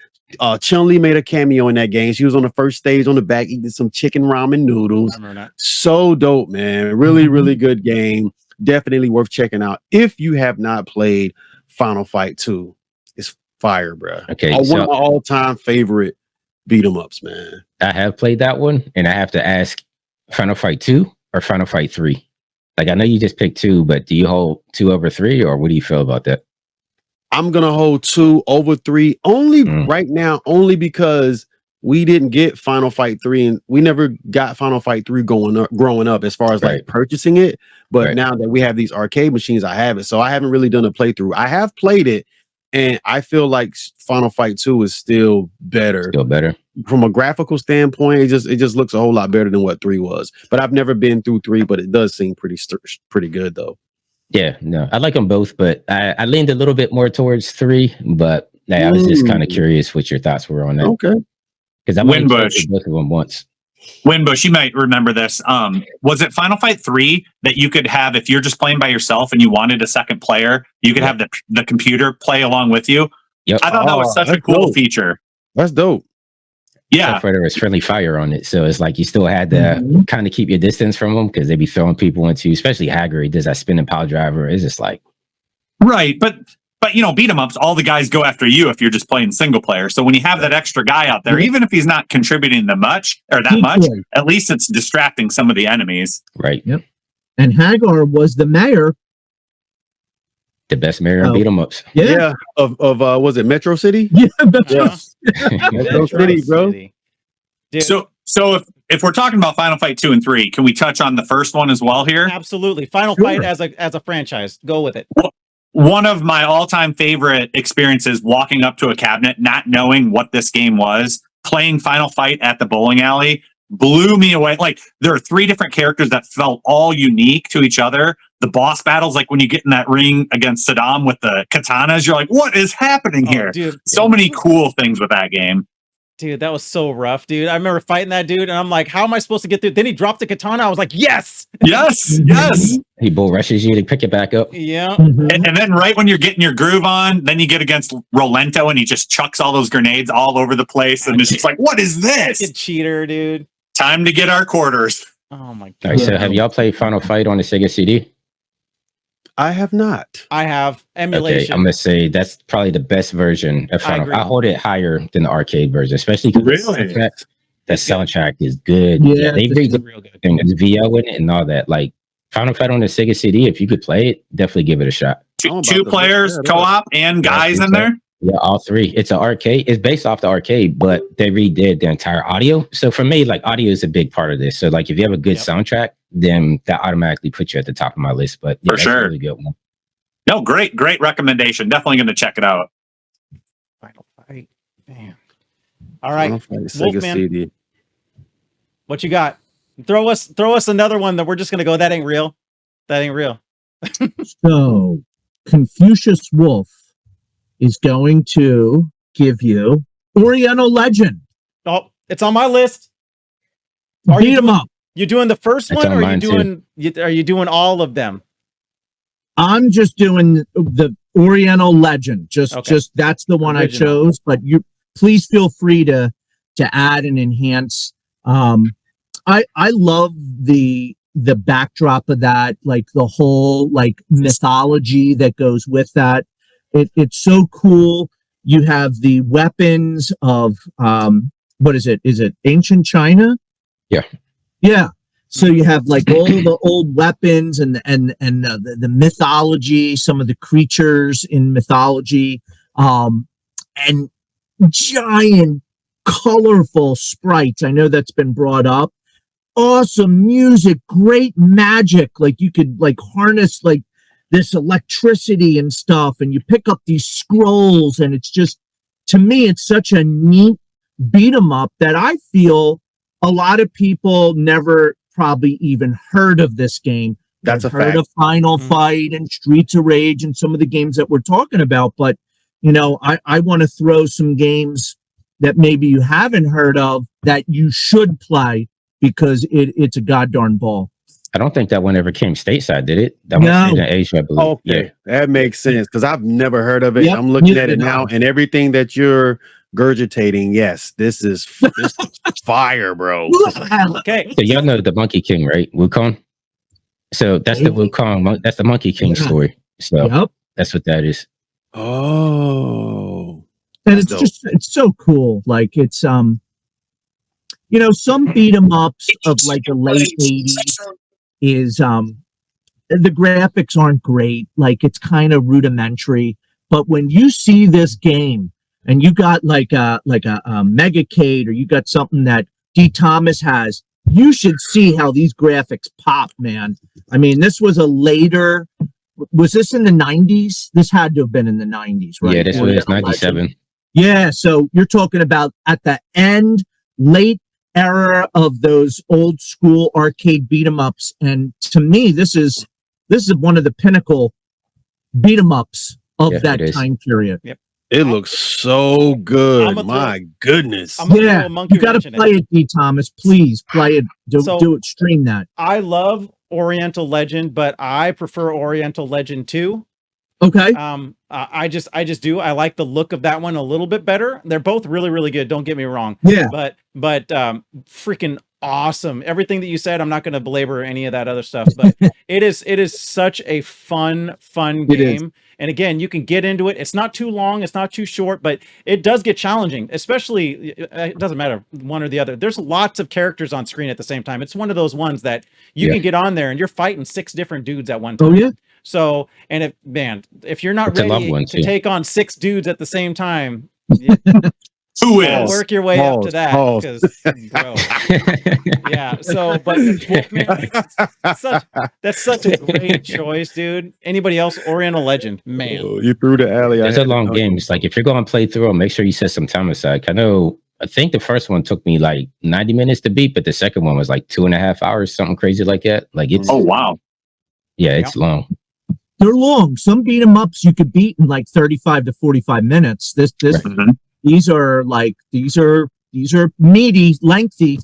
Chun-Li made a cameo in that game. She was on the first stage on the back eating some chicken ramen noodles. I remember that. So dope, man. Really, really good game. Definitely worth checking out if you have not played Final Fight 2. It's fire, bro. Okay, one of my all-time favorite beat 'em ups, man. I have played that one, and I have to ask, Final Fight 2 or Final Fight 3? Like, I know you just picked 2, but do you hold 2 over 3, or what do you feel about that? I'm gonna hold 2 over 3 only right now, only because we didn't get Final Fight 3, and we never got Final Fight 3 growing up as far as like purchasing it. But now that we have these arcade machines, I have it. So I haven't really done a playthrough. I have played it, and I feel like Final Fight 2 is still better. Still better. From a graphical standpoint, it just looks a whole lot better than what 3 was. But I've never been through 3, but it does seem pretty good though. Yeah, no, I like them both, but I leaned a little bit more towards 3. But I was just kind of curious what your thoughts were on that. Okay. Because I went both of them once. Winbush, you might remember this. Was it Final Fight 3 that you could have, if you're just playing by yourself and you wanted a second player, you could have the computer play along with you? Yep. I thought that was such a cool feature. That's dope. Yeah. Except for there was friendly fire on it. So it's like you still had to kind of keep your distance from them because they'd be throwing people into, especially Hagrid, he does that spinning pile driver. It's just like. Right. But you know, beat 'em ups, all the guys go after you if you're just playing single player. So when you have that extra guy out there, even if he's not contributing that much, at least it's distracting some of the enemies. Right. Yep. And Hagar was the mayor. The best mayor in beat 'em ups. Yeah. Of was it Metro City? Yeah. Metro City, bro. Dude. So if we're talking about Final Fight 2 and 3, can we touch on the first one as well here? Absolutely. Final Fight as a franchise. Go with it. One of my all-time favorite experiences, walking up to a cabinet, not knowing what this game was, playing Final Fight at the bowling alley, blew me away. Like, there are 3 different characters that felt all unique to each other. The boss battles, like when you get in that ring against Saddam with the katanas, you're like, what is happening here? Dude, so many cool things with that game. Dude, that was so rough, dude. I remember fighting that dude, and I'm like, how am I supposed to get through? Then he dropped the katana. I was like, yes! Yes! He bull rushes you to pick it back up. Yeah. And then right when you're getting your groove on, then you get against Rolento, and he just chucks all those grenades all over the place, and it's just like, what is this? Fucking cheater, dude. Time to get our quarters. Oh my god. All right, so have y'all played Final Fight on the Sega CD? I have not. I have emulation. Okay, I'm gonna say that's probably the best version of Final Fight. I hold it higher than the arcade version, especially because the soundtrack is good. Yeah, they did real good. And there's VO in it and all that. Like Final Fight on the Sega CD, if you could play it, definitely give it a shot. Two players, co-op, and guys in there. Yeah, all 3. It's an arcade. It's based off the arcade, but they redid the entire audio. So for me, like audio is a big part of this. So like if you have a good soundtrack, then that automatically puts you at the top of my list. But yeah, for sure, a really good one. No, great recommendation. Definitely going to check it out. Final Fight, man. All right, Sega CD. What you got? Throw us another one that we're just gonna go. That ain't real. That ain't real. So, Confucius Wolf is going to give you Oriental Legend. Oh, it's on my list. Beat 'em up. You doing the first one, or are you doing all of them? I'm just doing the Oriental Legend. Just that's the one original I chose. But you please feel free to add and enhance. I love the backdrop of that, like the whole like mythology that goes with that. It's so cool. You have the weapons of what is it? Is it ancient China? Yeah. Yeah. So you have like all the old weapons and the mythology, some of the creatures in mythology, and giant colorful sprites. I know that's been brought up. Awesome music, great magic. Like you could like harness like this electricity and stuff, and you pick up these scrolls, and it's just, to me, it's such a neat beat 'em up that I feel a lot of people never probably even heard of this game. That's a heard fact. of Final Fight and Streets of Rage and some of the games that we're talking about, but you know, I want to throw some games that maybe you haven't heard of that you should play because it's a goddamn ball. I don't think that one ever came stateside, did it? That was in Asia, I believe. Okay, that makes sense because I've never heard of it. Yep. I'm looking at it now, and everything that you're gurgitating, yes, this is fire, bro. Okay, so y'all know the Monkey King, right? Wukong. So that's the Wukong. That's the Monkey King story. So that's what that is. Oh, and it's just, it's so cool. Like it's You know, some beat 'em ups of like the late 80s is the graphics aren't great. Like it's kind of rudimentary. But when you see this game and you got like a Megacade or you got something that D. Thomas has, you should see how these graphics pop, man. I mean, this was a later. Was this in the 90s? This had to have been in the 90s, right? Yeah, this was 97. Yeah, so you're talking about at the late era of those old school arcade beat 'em ups, and to me, this is one of the pinnacle beat 'em ups of that time period. Yep. It looks so good. My goodness. Yeah, you got to play it, D. Thomas. Please play it. Do it. Stream that. I love Oriental Legend, but I prefer Oriental Legend 2. Okay. I just do. I like the look of that one a little bit better. They're both really, really good. Don't get me wrong. Yeah. But freaking awesome. Everything that you said, I'm not going to belabor any of that other stuff, but it is such a fun game. And again, you can get into it. It's not too long. It's not too short, but it does get challenging, especially it doesn't matter one or the other. There's lots of characters on screen at the same time. It's one of those ones that you can get on there and you're fighting 6 different dudes at one time. Oh yeah. So, and if you're not ready to take on 6 dudes at the same time, who is work your way up to that? Because, bro, yeah. So, but Wolfman, that's such a great choice, dude. Anybody else? Oriental Legend, man. Oh, you threw the alley. It's a long game. It's like if you're going to play through, make sure you set some time aside. I think the first one took me like 90 minutes to beat, but the second one was like 2.5 hours, something crazy like that. Like it's. Oh wow. Yeah, it's long. They're long. Some beat 'em ups you could beat in like 35 to 45 minutes. These are meaty, lengthy.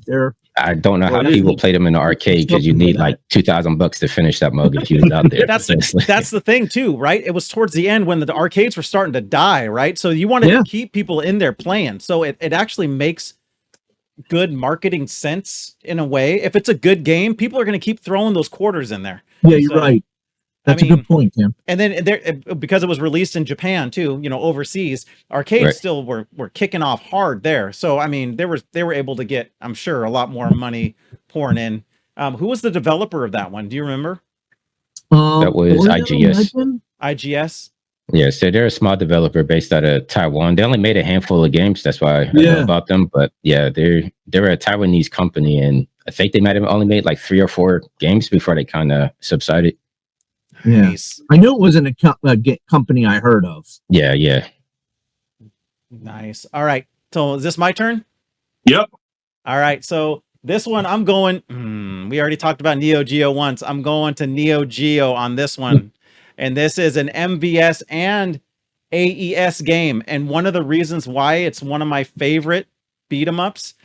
I don't know how people play them in the arcade because you need like $2,000 to finish that mug if you was out there. That's the thing too, right? It was towards the end when the arcades were starting to die, right? So you wanted to keep people in there playing. So it actually makes good marketing sense in a way. If it's a good game, people are going to keep throwing those quarters in there. Yeah, you're right. That's a good point, Tim. And then because it was released in Japan too, overseas, arcades still were kicking off hard there. So I mean, they were able to get, I'm sure, a lot more money pouring in. Who was the developer of that one? Do you remember? That was IGS. IGS. Yeah, so they're a small developer based out of Taiwan. They only made a handful of games. That's why I know about them. But yeah, they're a Taiwanese company, and I think they might have only made like 3 or 4 games before they kind of subsided. Yeah, nice. I knew it wasn't a company I heard of. Yeah. Nice. All right. So is this my turn? Yep. All right. So this one, I'm going. We already talked about Neo Geo once. I'm going to Neo Geo on this one, and this is an MVS and AES game. And one of the reasons why it's one of my favorite beat 'em ups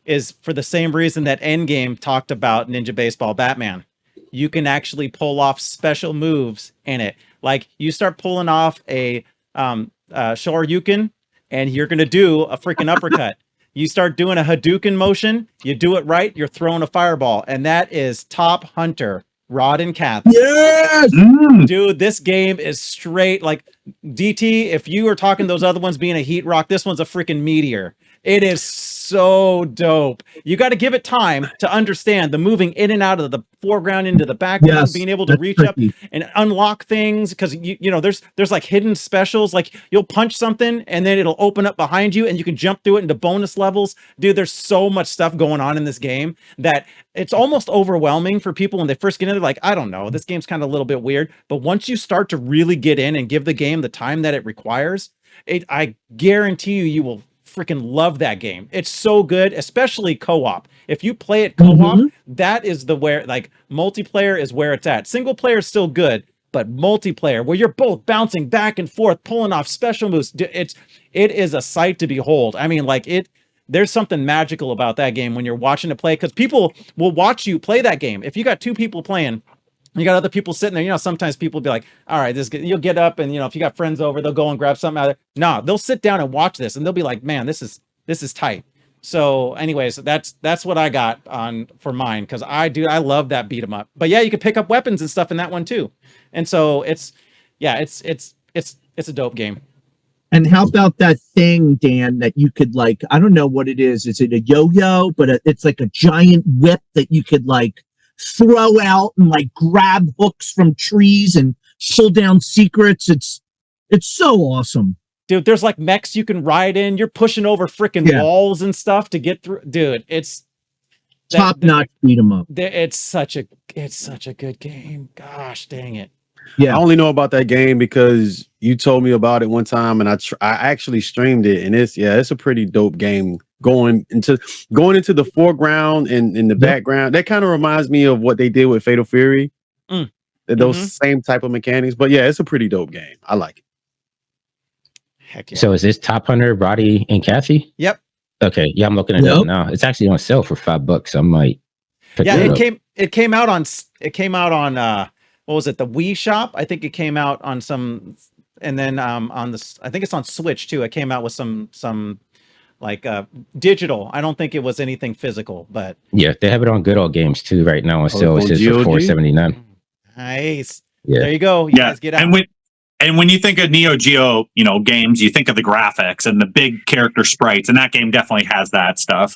is for the same reason that Endgame talked about Ninja Baseball Batman. You can actually pull off special moves in it. Like you start pulling off a Shoryuken and you're going to do a freaking uppercut. You start doing a Hadouken motion. You do it right. You're throwing a fireball. And that is Top Hunter, Rod and Kath. Yes! Dude, this game is straight. Like DT, if you were talking those other ones being a heat rock, this one's a freaking meteor. It is so dope. You got to give it time to understand the moving in and out of the foreground into the background, being able to reach up and unlock things because you know there's like hidden specials. Like you'll punch something and then it'll open up behind you and you can jump through it into bonus levels. Dude, there's so much stuff going on in this game that it's almost overwhelming for people when they first get in. They're like, I don't know, this game's kind of a little bit weird. But once you start to really get in and give the game the time that it requires, I guarantee you will freaking love that game. It's so good, especially co-op. If you play it co-op, that is like multiplayer is where it's at. Single player is still good, but multiplayer where you're both bouncing back and forth, pulling off special moves, it is a sight to behold. I mean, like there's something magical about that game when you're watching it play, because people will watch you play that game. If you got 2 people playing, you got other people sitting there, sometimes people be like, all right, you'll get up and, if you got friends over, they'll go and grab something out of there. No, they'll sit down and watch this and they'll be like, man, this is tight. So anyways, that's what I got for mine. Cause I love that beat 'em up, but yeah, you can pick up weapons and stuff in that one too. And so it's a dope game. And how about that thing, Dan, that you could like, I don't know what it is. Is it a yo-yo? But it's like a giant whip that you could like throw out and like grab hooks from trees and pull down secrets. It's so awesome. Dude, there's like mechs you can ride in. You're pushing over freaking walls and stuff to get through. Dude, it's top-notch beat 'em up. It's such a good game. Gosh, dang it. Yeah. I only know about that game because you told me about it one time, and I actually streamed it, and it's a pretty dope game. Going into the foreground and in the background, that kind of reminds me of what they did with Fatal Fury. Those same type of mechanics, but yeah, it's a pretty dope game. I like it. Heck yeah. So is this Top Hunter, Roddy, and Kathy? Yep. Okay, yeah, I'm looking it up now. It's actually on sale for $5. I might. It came out on what was it, the Wii shop? I think it came out on some, and then on this, I think it's on Switch too. It came out with some like digital. I don't think it was anything physical, but yeah, they have it on Good Old Games too right now on sale. It says for $4.79. Nice. Yeah. There you go. You guys get out. And when you think of Neo Geo, games, you think of the graphics and the big character sprites, and that game definitely has that stuff.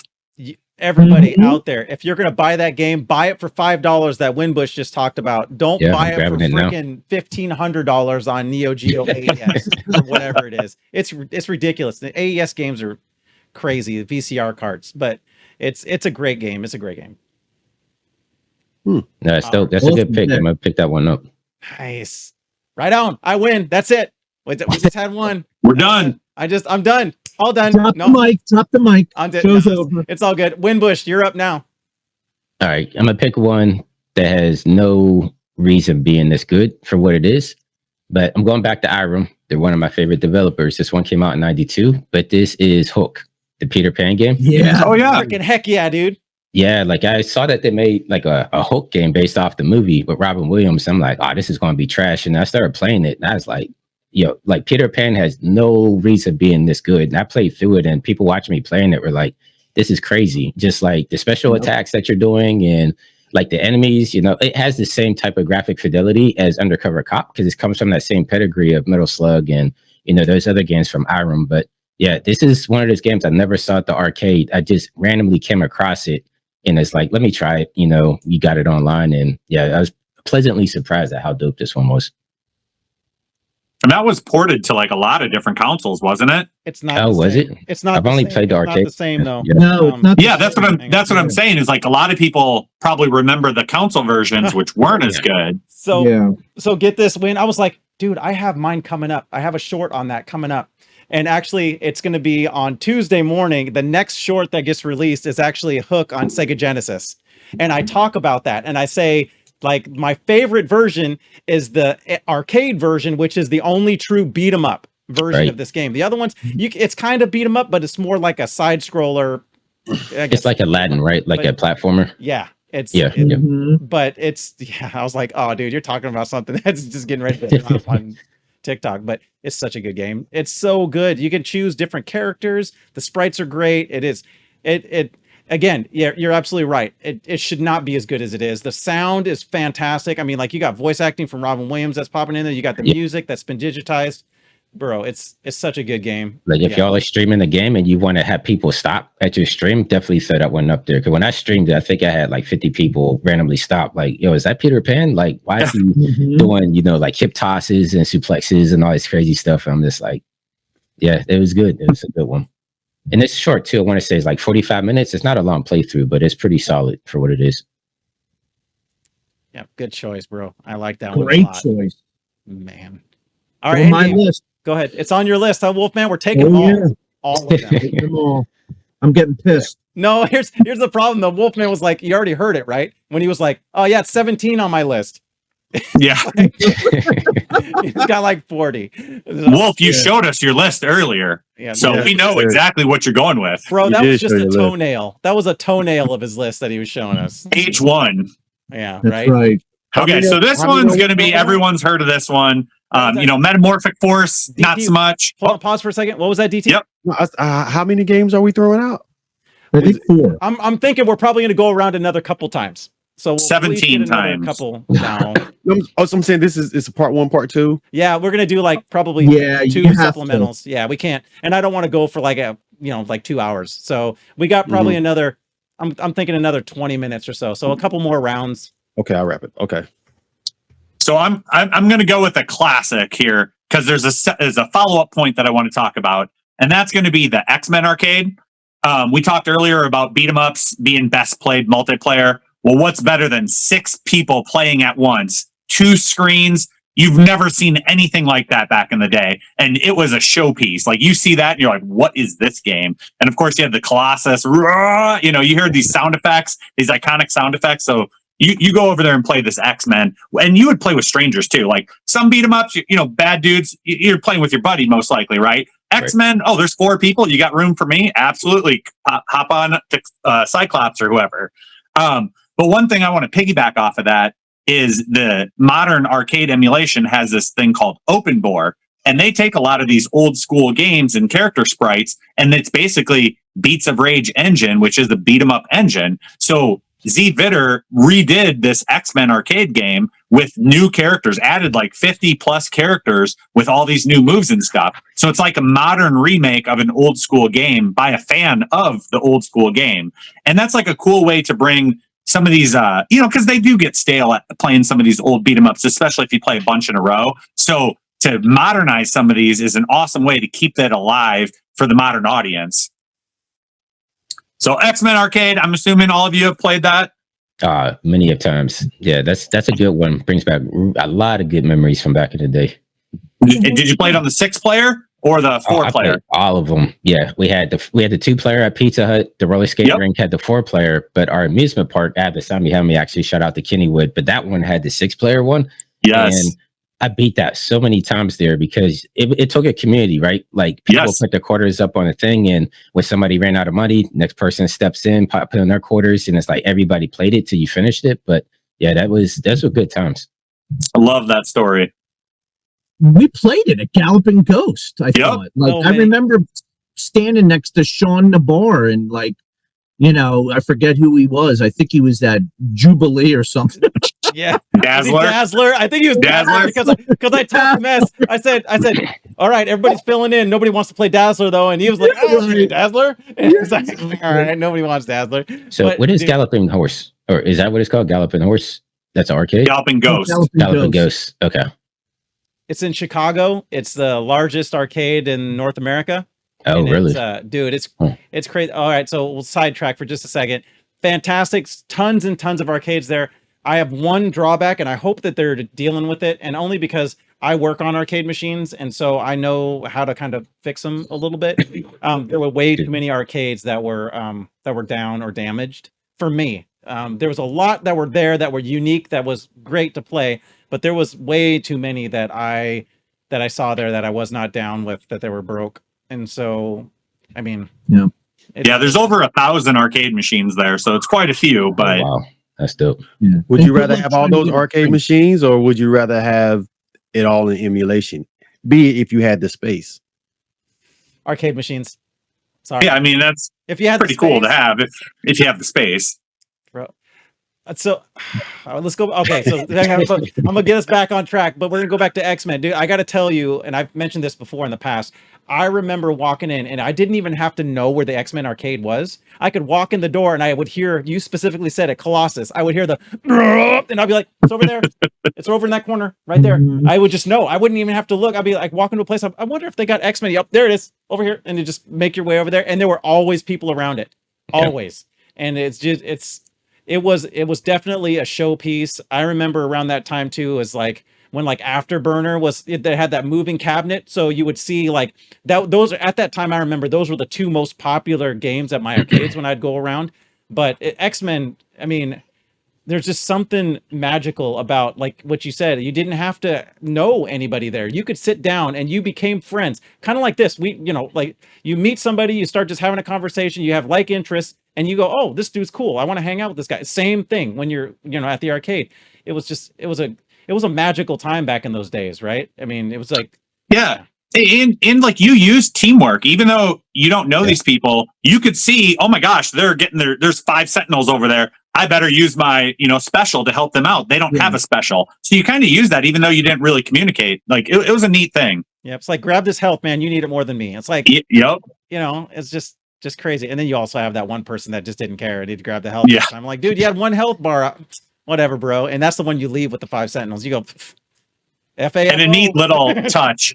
Everybody out there, if you're going to buy that game, buy it for $5 that Winbush just talked about. Don't buy it for freaking $1,500 on Neo Geo AES or whatever it is. It's ridiculous. The AES games are crazy, the VCR cards, but it's a great game. It's a great game. No, that's dope. That's a good pick. I'm gonna pick that one up. Nice. Right on. I win. That's it. We just had one. We're done. I'm done. All done. Drop the mic. Show's over. It's all good. Winbush, you're up now. All right. I'm going to pick one that has no reason being this good for what it is. But I'm going back to Irem. They're one of my favorite developers. This one came out in 92. But this is Hook, the Peter Pan game. Yeah. Oh, yeah. Freaking heck yeah, dude. Yeah, like I saw that they made like a Hook game based off the movie with Robin Williams. I'm like, oh, this is going to be trash. And I started playing it. And I was like, like Peter Pan has no reason being this good. And I played through it, and people watching me playing it were like, this is crazy. Just like the special attacks that you're doing and like the enemies, it has the same type of graphic fidelity as Undercover Cop because it comes from that same pedigree of Metal Slug and, those other games from Irem. But yeah, this is one of those games I never saw at the arcade. I just randomly came across it, and it's like, let me try it. You got it online, and yeah, I was pleasantly surprised at how dope this one was. And that was ported to like a lot of different consoles, wasn't it? It's not. Oh, was it? It's not. I've only played the arcade. Not the same though. Yeah. No, it's not. Yeah, that's what I'm saying. Is like a lot of people probably remember the console versions, which weren't as good. So get this, Win. I was like, dude, I have mine coming up. I have a short on that coming up. And actually, it's going to be on Tuesday morning. The next short that gets released is actually Hook on Sega Genesis. And I talk about that. And I say, like, my favorite version is the arcade version, which is the only true beat 'em up version of this game. The other ones, it's kind of beat 'em up, but it's more like a side scroller. It's like Aladdin, right? Like a platformer. Yeah. But I was like, oh, dude, you're talking about something that's just getting ready to drop on TikTok. But it's such a good game. It's so good. You can choose different characters. The sprites are great. Again, yeah, you're absolutely right. It should not be as good as it is. The sound is fantastic. I mean, like, you got voice acting from Robin Williams that's popping in there. You got the music that's been digitized. Bro, it's such a good game. Like, if y'all are streaming the game and you want to have people stop at your stream, definitely set that one up there. Because when I streamed it, I think I had like 50 people randomly stop. Like, yo, is that Peter Pan? Like, why is he doing, like hip tosses and suplexes and all this crazy stuff? And I'm just like, yeah, it was good. It was a good one. And it's short too. I want to say it's like 45 minutes. It's not a long playthrough, but it's pretty solid for what it is. Yeah, good choice, bro. I like that one. Great choice, man. All right, my list. Go ahead. It's on your list, huh, Wolfman? We're taking them all of them. I'm getting pissed. No, here's the problem though. Wolfman was like, you already heard it, right? When he was like, oh yeah, it's 17 on my list. Yeah. He's got like 40. Wolf, you showed us your list earlier. Yeah, so we know exactly what you're going with. Bro, that was just a toenail. That was a toenail of his list that he was showing us. H1. Yeah, that's right. Okay, so this one's going to be, everyone's heard of this one. Metamorphic Force, DT, not so much. Hold on, pause for a second. What was that, DT? Yep. How many games are we throwing out? I think 4. I'm thinking we're probably going to go around another couple times. So we'll 17 get another times. couple now. I'm saying this is a part 1, part 2. Yeah, we're gonna do like probably Yeah, 2 you have to. supplementals. Yeah, we can't, and I don't want to go for like like 2 hours. So we got probably another. I'm thinking another 20 minutes or so. So a couple more rounds. Okay, I'll wrap it. Okay. So I'm going to go with a classic here because there's a follow-up point that I want to talk about, and that's going to be the X-Men arcade. We talked earlier about beat 'em ups being best played multiplayer. Well, what's better than 6 people playing at once, 2 screens? You've never seen anything like that back in the day, and it was a showpiece. Like you see that, and you're like, "What is this game?" And of course, you had the Colossus. Rah! You know, you heard these sound effects, these iconic sound effects. So you go over there and play this X-Men, and you would play with strangers too. Like some beat 'em ups, bad dudes. You're playing with your buddy most likely, right? X-Men. Oh, there's 4 people. You got room for me? Absolutely. Hop on to Cyclops or whoever. But one thing I want to piggyback off of that is the modern arcade emulation has this thing called Open Bore, and they take a lot of these old school games and character sprites, and it's basically Beats of Rage engine, which is the beat 'em up engine. So Z Vitter redid this X-Men arcade game with new characters, added like 50 plus characters with all these new moves and stuff. So it's like a modern remake of an old school game by a fan of the old school game. And that's like a cool way to bring some of these, because they do get stale at playing some of these old beat 'em ups, especially if you play a bunch in a row. So to modernize some of these is an awesome way to keep that alive for the modern audience. So X-Men Arcade, I'm assuming all of you have played that. Many of times. Yeah, that's a good one. Brings back a lot of good memories from back in the day. Did you play it on the 6-player or the 4-player? All of them. Yeah, we had the 2-player at Pizza Hut. The roller skate rink had the 4-player, but our amusement park at the Sammy Helmy, actually shout out to Kennywood, but that one had the 6-player one. Yes. And I beat that so many times there because it took a community, right? Like people put their quarters up on a thing, and when somebody ran out of money, next person steps in, put in their quarters, and it's like everybody played it till you finished it. But yeah, those were good times. I love that story. We played it at Galloping Ghost. I thought, I remember standing next to Sean Nabar and I forget who he was. I think he was that Jubilee or something. Yeah, Dazzler. I think he was Dazzler because I told him I said, all right, everybody's filling in. Nobody wants to play Dazzler though, and he was like, Dazzler. And it's like, all right, nobody wants Dazzler. So what is Galloping Horse, or is that what it's called? Galloping Horse? That's an arcade. Galloping Ghost. Galloping Ghost. Okay. It's in Chicago. It's the largest arcade in North America. Oh, and really? Dude, it's crazy. All right, so we'll sidetrack for just a second. Fantastic, tons and tons of arcades there. I have one drawback, and I hope that they're dealing with it, and only because I work on arcade machines, and so I know how to kind of fix them a little bit. There were way too many arcades that were down or damaged for me. There was a lot that were there that were unique, that was great to play, but there was way too many that I saw there that I was not down with, that they were broke. And so, I mean, there's over 1,000 arcade machines there, so it's quite a few. But wow, that's dope. Yeah. Would you rather have all those arcade machines, or would you rather have it all in emulation? Be it if you had the space. Arcade machines. Sorry. Yeah, I mean that's if you had pretty cool to have if you have the space. Bro. So let's go. Okay, so I'm gonna get us back on track, but we're gonna go back to X-Men, dude. I got to tell you, and I've mentioned this before in the past. I remember walking in, and I didn't even have to know where the X-Men arcade was. I could walk in the door, and I would hear, you specifically said it, Colossus. I would hear the, and I'd be like, it's over there. It's over in that corner, right there. I would just know. I wouldn't even have to look. I'd be like, walking to a place. I wonder if they got X-Men. Yep, there it is, over here, and you just make your way over there. And there were always people around it, always. And it's just, it was definitely a showpiece. I remember around that time too, was like when like Afterburner they had that moving cabinet, so you would see like that. Those at that time, I remember those were the 2 most popular games at my arcades when I'd go around. But X-Men, I mean, there's just something magical about, like what you said. You didn't have to know anybody there. You could sit down and you became friends, kind of like this. Like you meet somebody, you start just having a conversation, you have like interests, and you go, oh, this dude's cool, I want to hang out with this guy. Same thing when you're at the arcade. It was a magical time back in those days, right? I mean, it was like, yeah. in like you use teamwork, even though you don't know these people, you could see, oh my gosh, they're getting there's 5 sentinels over there. I better use my, special to help them out. They don't have a special. So you kind of use that even though you didn't really communicate. Like it was a neat thing. Yeah. It's like, grab this health, man. You need it more than me. It's like, yep. It's just crazy. And then you also have that one person that just didn't care. Need to grab the health. Yeah. I'm like, dude, you had 1 health bar. Whatever, bro. And that's the one you leave with the 5 sentinels. You go, FA. And a neat little touch.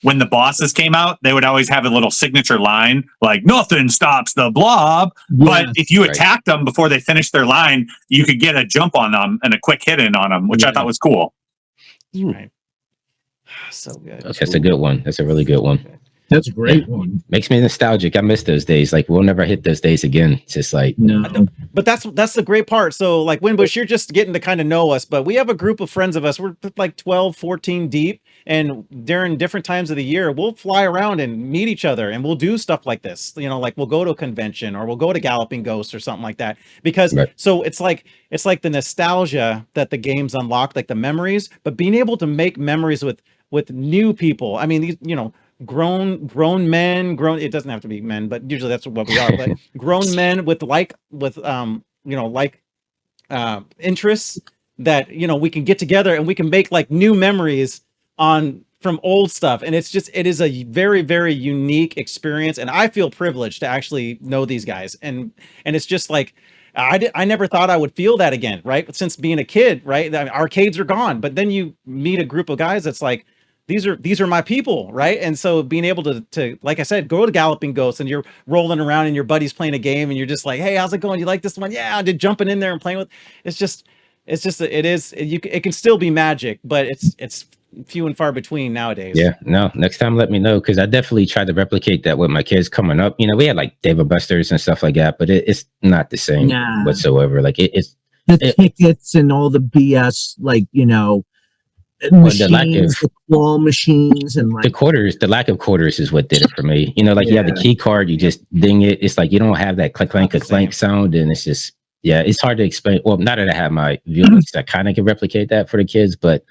When the bosses came out, they would always have a little signature line like "Nothing stops the blob." But if you attacked them before they finished their line, you could get a jump on them and a quick hit in on them, which I thought was cool. Right. So good. That's a good one. That's a really good one. That's a great one. Makes me nostalgic. I miss those days. Like we'll never hit those days again. It's just like No. But that's the great part. So like Winbush, you're just getting to kind of know us, but we have a group of friends of us. We're like 12, 14 deep. And during different times of the year, we'll fly around and meet each other and we'll do stuff like this. Like we'll go to a convention or we'll go to Galloping Ghost or something like that. Because so it's like the nostalgia that the games unlock, like the memories, but being able to make memories with new people. I mean, these, grown men, it doesn't have to be men, but usually that's what we are, but grown men with interests that, we can get together and we can make like new memories from old stuff. And it is a very, very unique experience. And I feel privileged to actually know these guys. And it's just like, I never thought I would feel that again, right? Since being a kid, right? I mean, arcades are gone, but then you meet a group of guys that's like, these are my people, right? And so being able to like I said, go to Galloping Ghosts and you're rolling around and your buddy's playing a game and you're just like, hey, how's it going? You like this one? Yeah, I did jumping in there and playing with. It can still be magic, but it's few and far between nowadays. Yeah, no. Next time, let me know because I definitely tried to replicate that with my kids coming up. We had like David Busters and stuff like that, but it's not the same whatsoever. Like it's tickets and all the BS, like machines, the claw machines, and like the lack of quarters is what did it for me. You have the key card, you just ding it. It's like you don't have that clank sound, and it's just it's hard to explain. Well, now that I have my viewers that kind of can replicate that for the kids, but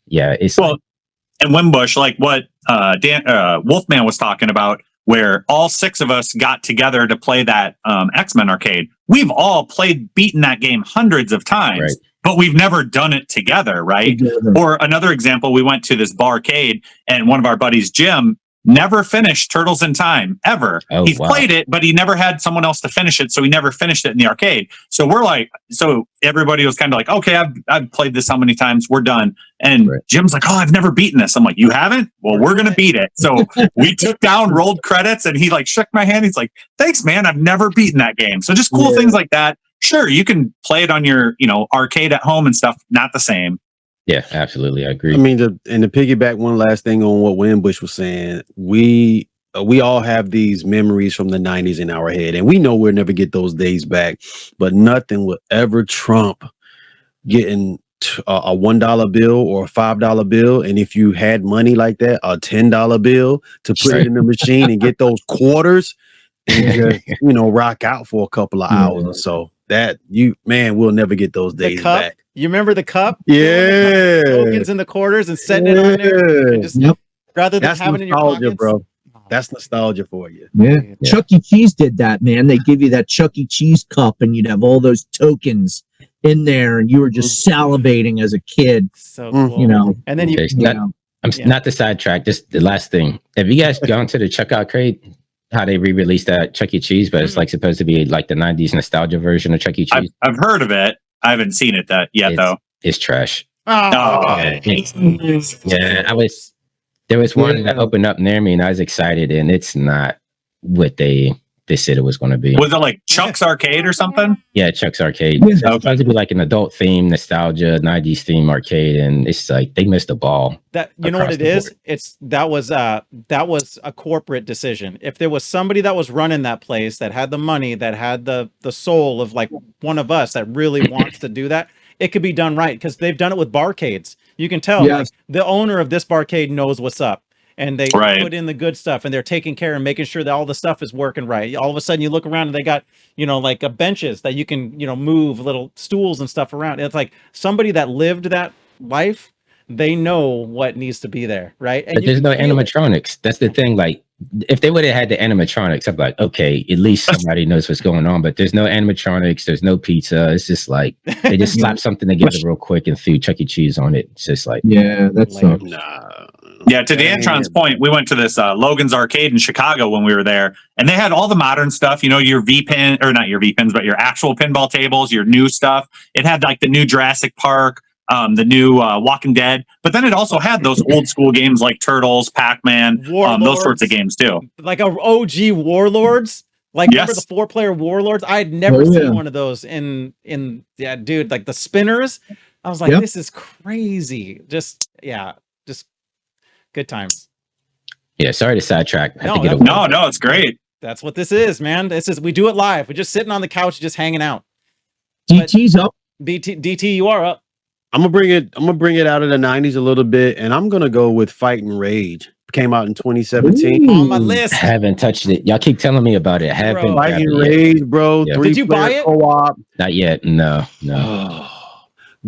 it's and Wimbush, like what Wolfman was talking about, where all 6 of us got together to play that X-Men arcade. We've all beaten that game hundreds of times. Right. But we've never done it together, right? Together. Or another example, we went to this barcade and one of our buddies, Jim, never finished Turtles in Time ever. He's played it, but he never had someone else to finish it, so he never finished it in the arcade. So so everybody was kind of like, okay, I've played this how many times? We're done. And Jim's like, oh, I've never beaten this. I'm like, you haven't? Well, we're gonna beat it. So we took down, rolled credits, and he like shook my hand. He's like, thanks, man. I've never beaten that game. So just cool things like that. Sure, you can play it on your, arcade at home and stuff. Not the same. Yeah, absolutely. I agree. I mean, to piggyback one last thing on what Winbush was saying, we all have these memories from the 90s in our head, and we know we'll never get those days back, but nothing will ever trump getting a $1 bill or a $5 bill. And if you had money like that, a $10 bill to put it in the machine and get those quarters and just, rock out for a couple of hours or so. That we'll never get those days back. You remember the cup? Yeah. Tokens in the quarters and setting it on there. And just, rather than having it in your pockets. Bro. That's nostalgia for you. Yeah. Chuck E. Cheese did that, man. They give you that Chuck E. Cheese cup and you'd have all those tokens in there and you were just salivating as a kid. So cool. And then not the sidetrack, just the last thing. Have you guys gone to the Chuck Arcade? How they re-released that Chuck E. Cheese, but it's like supposed to be like the 90s nostalgia version of Chuck E. Cheese. I've heard of it. I haven't seen it yet though. It's trash. Oh. There was one that opened up near me and I was excited, and it's not what they said it was going to be. Was it like Chuck's Arcade or something? Yeah, Chuck's Arcade. It's supposed to be like an adult theme, nostalgia, 90s theme arcade, and it's like they missed the ball. That you know what it is? That was a corporate decision. If there was somebody that was running that place that had the money, that had the soul of like one of us that really wants to do that, it could be done right, because they've done it with barcades. You can tell like the owner of this barcade knows what's up. And they put in the good stuff, and they're taking care and making sure that all the stuff is working right. All of a sudden you look around and they got, like benches that you can, move little stools and stuff around. It's like somebody that lived that life they know what needs to be there, right? And But there's no feel it. animatronics. That's the thing. Like, if they would have had the animatronics, I'm like, okay, at least somebody knows what's going on. But there's no animatronics. There's no pizza. It's just like they just slap something together real quick and threw Chuck E. Cheese on it. It's just like, Yeah, that's Later. Nah. Yeah, to Dantron's point, we went to this Logan's Arcade in Chicago when we were there, and they had all the modern stuff. You know, your V-pin, or not your V-pins, but your actual pinball tables, your new stuff. It had like the new Jurassic Park, the new Walking Dead, but then it also had those old school games like Turtles, Pac-Man, those sorts of games too. Like a OG Warlords. Like, remember Yes. the 4-player Warlords? I had never Oh, seen yeah. one of those in yeah, dude, like the spinners. I was like, Yep. this is crazy. Just good times. yeah, sorry to sidetrack. I have to No, get that- away. No, it's great. That's what this is, man. This is, we do it live. We're just sitting on the couch, just hanging out. DT's up. DT, you are up. I'm gonna bring it out of the 90s a little bit, and I'm gonna go with Fight and Rage. Came out in 2017. On my Ooh. list. I haven't touched it. Y'all keep telling me about it. I haven't Bro. grabbed Fight and it yet. Rage, bro. Yeah. Did you buy 3-player it? co-op. Not yet. No.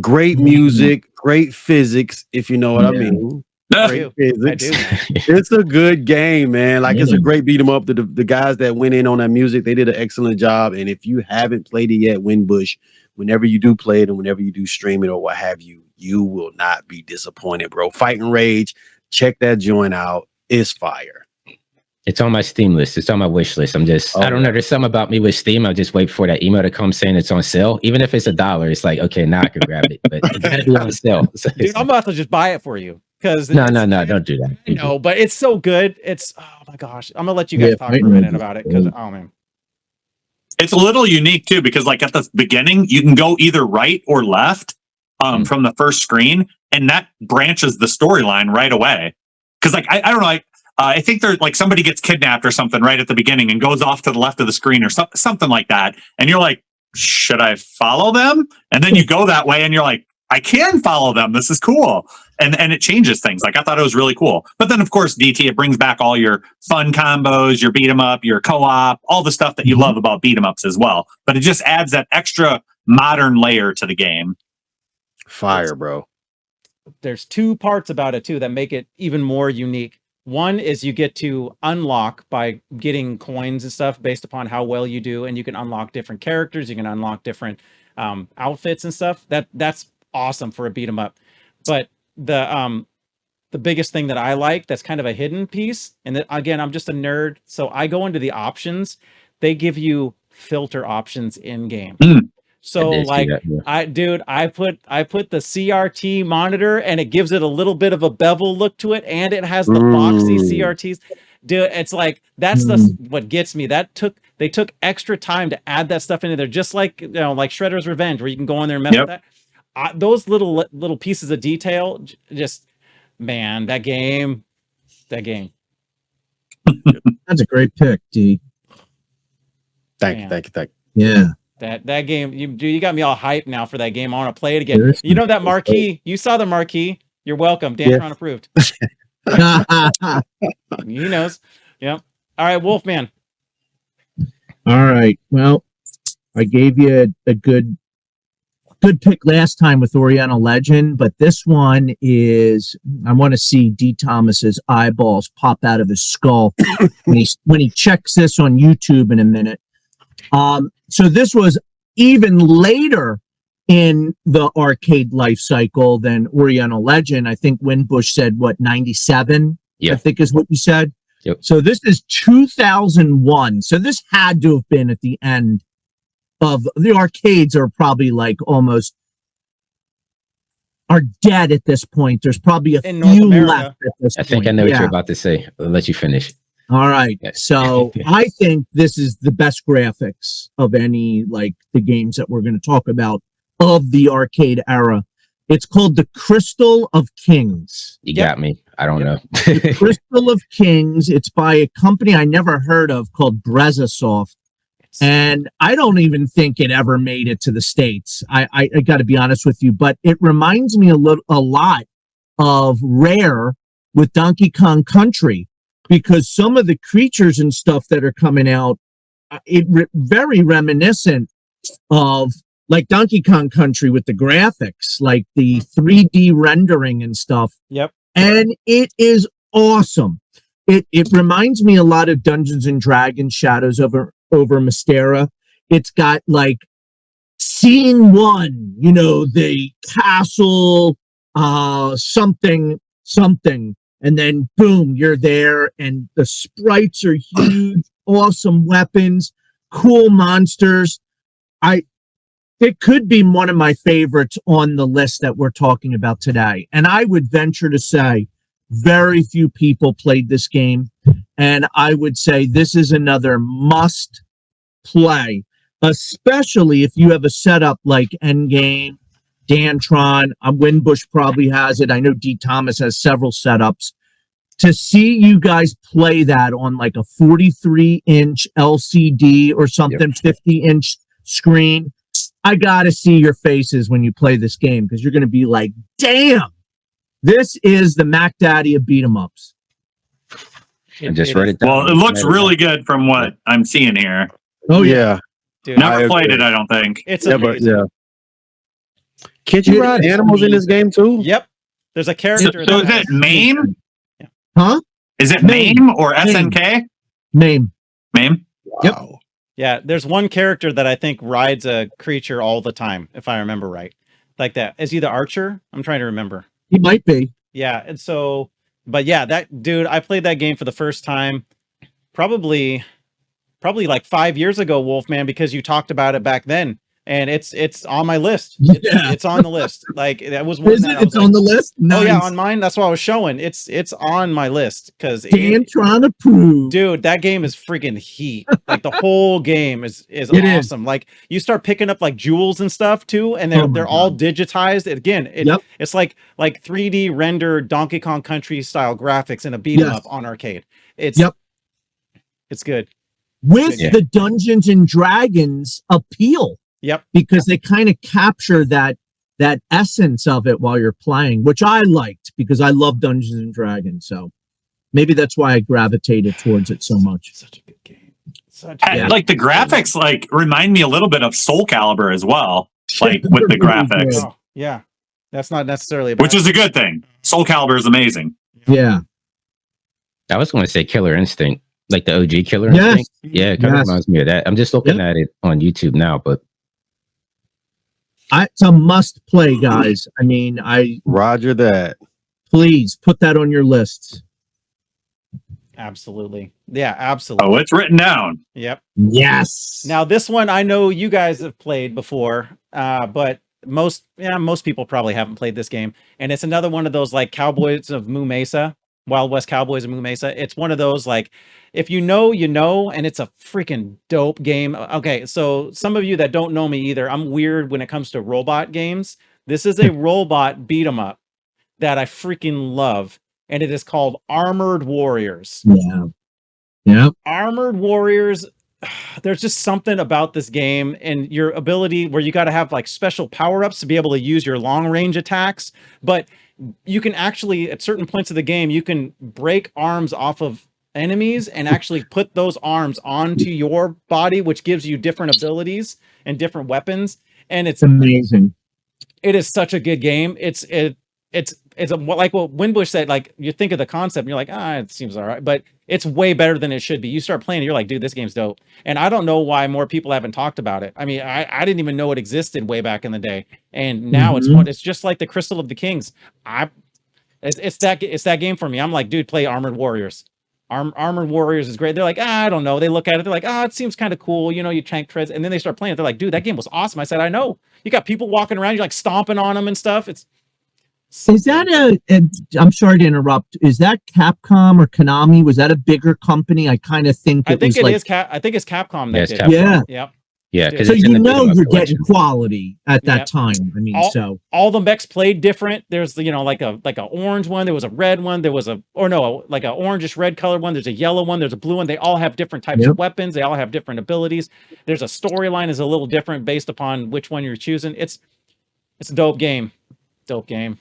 Great music, great physics, if you know what I mean. I Great do. I physics. do. It's a good game, man. Like, it's a Yeah. great beat 'em up. The guys that went in on that music, they did an excellent job. And if you haven't played it yet, Winbush, whenever you do play it and whenever you do stream it or what have you, you will not be disappointed, bro. Fight and Rage, check that joint out. It's fire. It's on my Steam list. It's on my wish list. I'm just, Oh, I don't know. There's something about me with Steam. I'll just wait for that email to come saying it's on sale. Even if it's $1, it's like, okay, now I can grab it. But it gotta be on sale. So Dude, it's I'm about to just buy it for you. Because no, don't do that. I know, but it's so good. It's, oh my gosh. I'm gonna let you guys Yeah, talk for a Fight and minute Rage is about it. Because great. oh man. It's a little unique too, because like at the beginning, you can go either right or left from the first screen, and that branches the storyline right away. Because like I don't know, I think there's like somebody gets kidnapped or something right at the beginning and goes off to the left of the screen or something like that, and you're like, should I follow them? And then you go that way, and you're like, I can follow them. This is cool. And it changes things. Like, I thought it was really cool. But then, of course, DT, it brings back all your fun combos, your beat 'em up, your co-op, all the stuff that you love about beat 'em ups as well. But it just adds that extra modern layer to the game. Fire, bro. There's two parts about it too that make it even more unique. One is you get to unlock by getting coins and stuff based upon how well you do, and you can unlock different characters, you can unlock different outfits and stuff. That's awesome for a beat 'em up. But the biggest thing that I like that's kind of a hidden piece, and that, again, I'm just a nerd, so I go into the options. They give you filter options in game. So like, I put the CRT monitor, and it gives it a little bit of a bevel look to it, and it has the boxy CRTs. Dude, it's like, that's what gets me. They took extra time to add that stuff into there, just like, you know, like Shredder's Revenge, where you can go in there and mess with that. Those little pieces of detail, just, man, that game. That's a great pick, D. Thank you. Yeah. That game, you got me all hyped now for that game. I want to play it again. You know that marquee? You saw the marquee. You're welcome. Dantron approved. He knows. Yep. All right, Wolfman. All right. Well, I gave you a good pick last time with Oriental Legend, but this one is, I want to see D. Thomas's eyeballs pop out of his skull when he checks this on YouTube in a minute. So this was even later in the arcade life cycle than Oriental Legend. I think Winbush said, what, 97? Yeah. I think is what you said. Yep. So this is 2001. So this had to have been at the end of the arcades, are probably like almost are dead at this point. There's probably a In North few America. left at this I point. think I know what Yeah. you're about to say. I'll let you finish. All right. Yeah. So I think this is the best graphics of any, like, the games that we're going to talk about of the arcade era. It's called the Crystal of Kings. You got me. I don't know. The Crystal of Kings. It's by a company I never heard of called Brezasoft. And I don't even think it ever made it to the States. I got to be honest with you, but it reminds me a lot of Rare with Donkey Kong Country, because some of the creatures and stuff that are coming out, very reminiscent of like Donkey Kong Country with the graphics, like the 3D rendering and stuff. Yep. And it is awesome. It reminds me a lot of Dungeons and Dragons Shadows over Mystera. It's got like scene 1, you know, the castle, something, and then boom, you're there, and the sprites are huge, awesome weapons, cool monsters. It could be one of my favorites on the list that we're talking about today. And I would venture to say very few people played this game. And I would say this is another must play, especially if you have a setup like Endgame, Dantron. Winbush probably has it. I know D. Thomas has several setups. To see you guys play that on like a 43-inch LCD or something, 50-inch screen, I gotta see your faces when you play this game, because you're gonna be like, damn, this is the Mac Daddy of beat 'em ups. I just read it down. Well, it looks really good from what I'm seeing here. Oh yeah. Dude, Never played it, I don't think. it's Yeah, amazing. but can't you ride animals in this game too? Yep. There's a So, character. so is it MAME? Huh? Is it MAME. MAME or SNK? Name. MAME? Yep. Wow. Yeah, there's one character that I think rides a creature all the time, if I remember right. Like that. Is he the archer? I'm trying to remember. He might be. Yeah, and so, but yeah, that dude, I played that game for the first time probably like 5 years ago, Wolfman, because you talked about it back then. And it's on my list. It's on the list. Like that was one Is that it? I was It's like, on the list? oh yeah, Nice. on mine. That's what I was showing. It's on my list because Dantron approved. dude, that game is freaking heat. Like the whole game is It is. awesome. Like you start picking up like jewels and stuff too, and Oh my they're all God. digitized. Again, Yep. it's like 3D rendered Donkey Kong Country style graphics in a beat 'em Yes. up on arcade. It's Yep. it's good. With Yeah. the Dungeons and Dragons appeal, Yep. because they kind of capture that essence of it while you're playing, which I liked because I love Dungeons and Dragons. So maybe that's why I gravitated towards it so much. Such a good game. Yeah. Like the graphics like remind me a little bit of Soul Calibur as well. Like with the graphics. Oh, yeah. That's not necessarily a bad Which is a good thing. Soul Calibur is amazing. Yeah. I was going to say Killer Instinct, like the OG Killer Yes. Instinct. Yeah, it kind of Yes. reminds me of that. I'm just looking at it on YouTube now, but It's a must play, guys. I mean, Roger that. please put that on your list. Absolutely. Yeah, absolutely. Oh, it's written down. Yep. Yes. Now this one I know you guys have played before, but most people probably haven't played this game. And it's another one of those like Cowboys of Moo Mesa, Wild West Cowboys of Moo Mesa. It's one of those like, if you know, and it's a freaking dope game. Okay, so some of you that don't know me either, I'm weird when it comes to robot games. This is a robot beat 'em up that I freaking love, and it is called Armored Warriors. Yeah. Yeah. Armored Warriors, there's just something about this game and your ability where you got to have like special power-ups to be able to use your long range attacks, but you can actually at certain points of the game you can break arms off of enemies and actually put those arms onto your body, which gives you different abilities and different weapons. And it's Amazing. it is such a good game. It's like what Winbush said, like you think of the concept and you're like, it seems all right, but it's way better than it should be. You start playing, you're like, dude, this game's dope. And I don't know why more people haven't talked about it. I mean, I didn't even know it existed way back in the day. And now it's just like the Crystal of the Kings. It's that game for me. I'm like, dude, play Armored Warriors. Armored Warriors is great. They're like, I don't know. They look at it, they're like, it seems kind of cool. You know, you tank treads, and then they start playing it. They're like, dude, that game was awesome. I said, I know. You got people walking around, you're like stomping on them and stuff. It's Is that I'm sorry to interrupt. Is that Capcom or Konami? Was that a bigger company? I kind of think I think was like, I think it's Capcom Yeah, that it's did Capcom. it. yeah. Yep. yeah, because So you know you're getting collection. quality at that Yep. time. I mean, All the mechs played different. There's like a orange one. There was a red one. There was like a orangish red colored one. There's a yellow one. There's a blue one. They all have different types of weapons. They all have different abilities. There's a storyline is a little different based upon which one you're choosing. It's a dope game. Dope game.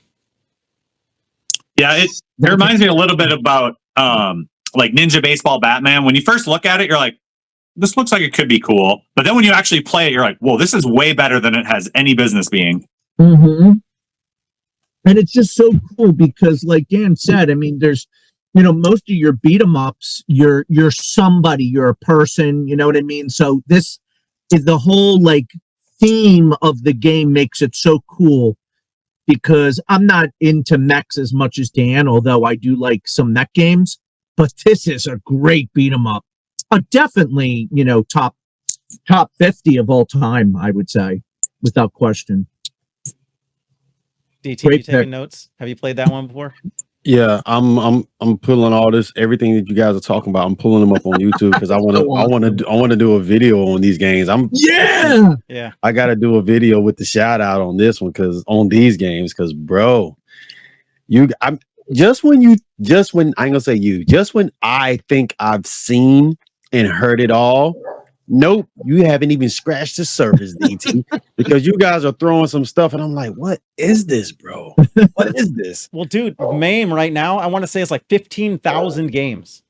Yeah, it reminds me a little bit about like Ninja Baseball Batman. When you first look at it, you're like, this looks like it could be cool. But then when you actually play it, you're like, whoa, this is way better than it has any business being. Mm-hmm. And it's just so cool because, like Dan said, I mean, there's, most of your beat 'em ups, you're somebody, you're a person, you know what I mean? So this is the whole like theme of the game makes it so cool because I'm not into mechs as much as Dan, although I do like some mech games, but this is a great beat 'em up. Definitely, top 50 of all time, I would say, without question. DT, Great you taking pick. notes? Have you played that one before? Yeah, I'm pulling all this, everything that you guys are talking about. I'm pulling them up on YouTube because I want to do a video on these games. Yeah. I got to do a video with the shout out on this one on these games because bro, I'm just when I ain't gonna say just when I think I've seen and heard it all. Nope, you haven't even scratched the surface, DT, because you guys are throwing some stuff, and I'm like, what is this, bro? What is this? Well, dude, MAME right now, I want to say it's like 15,000 games.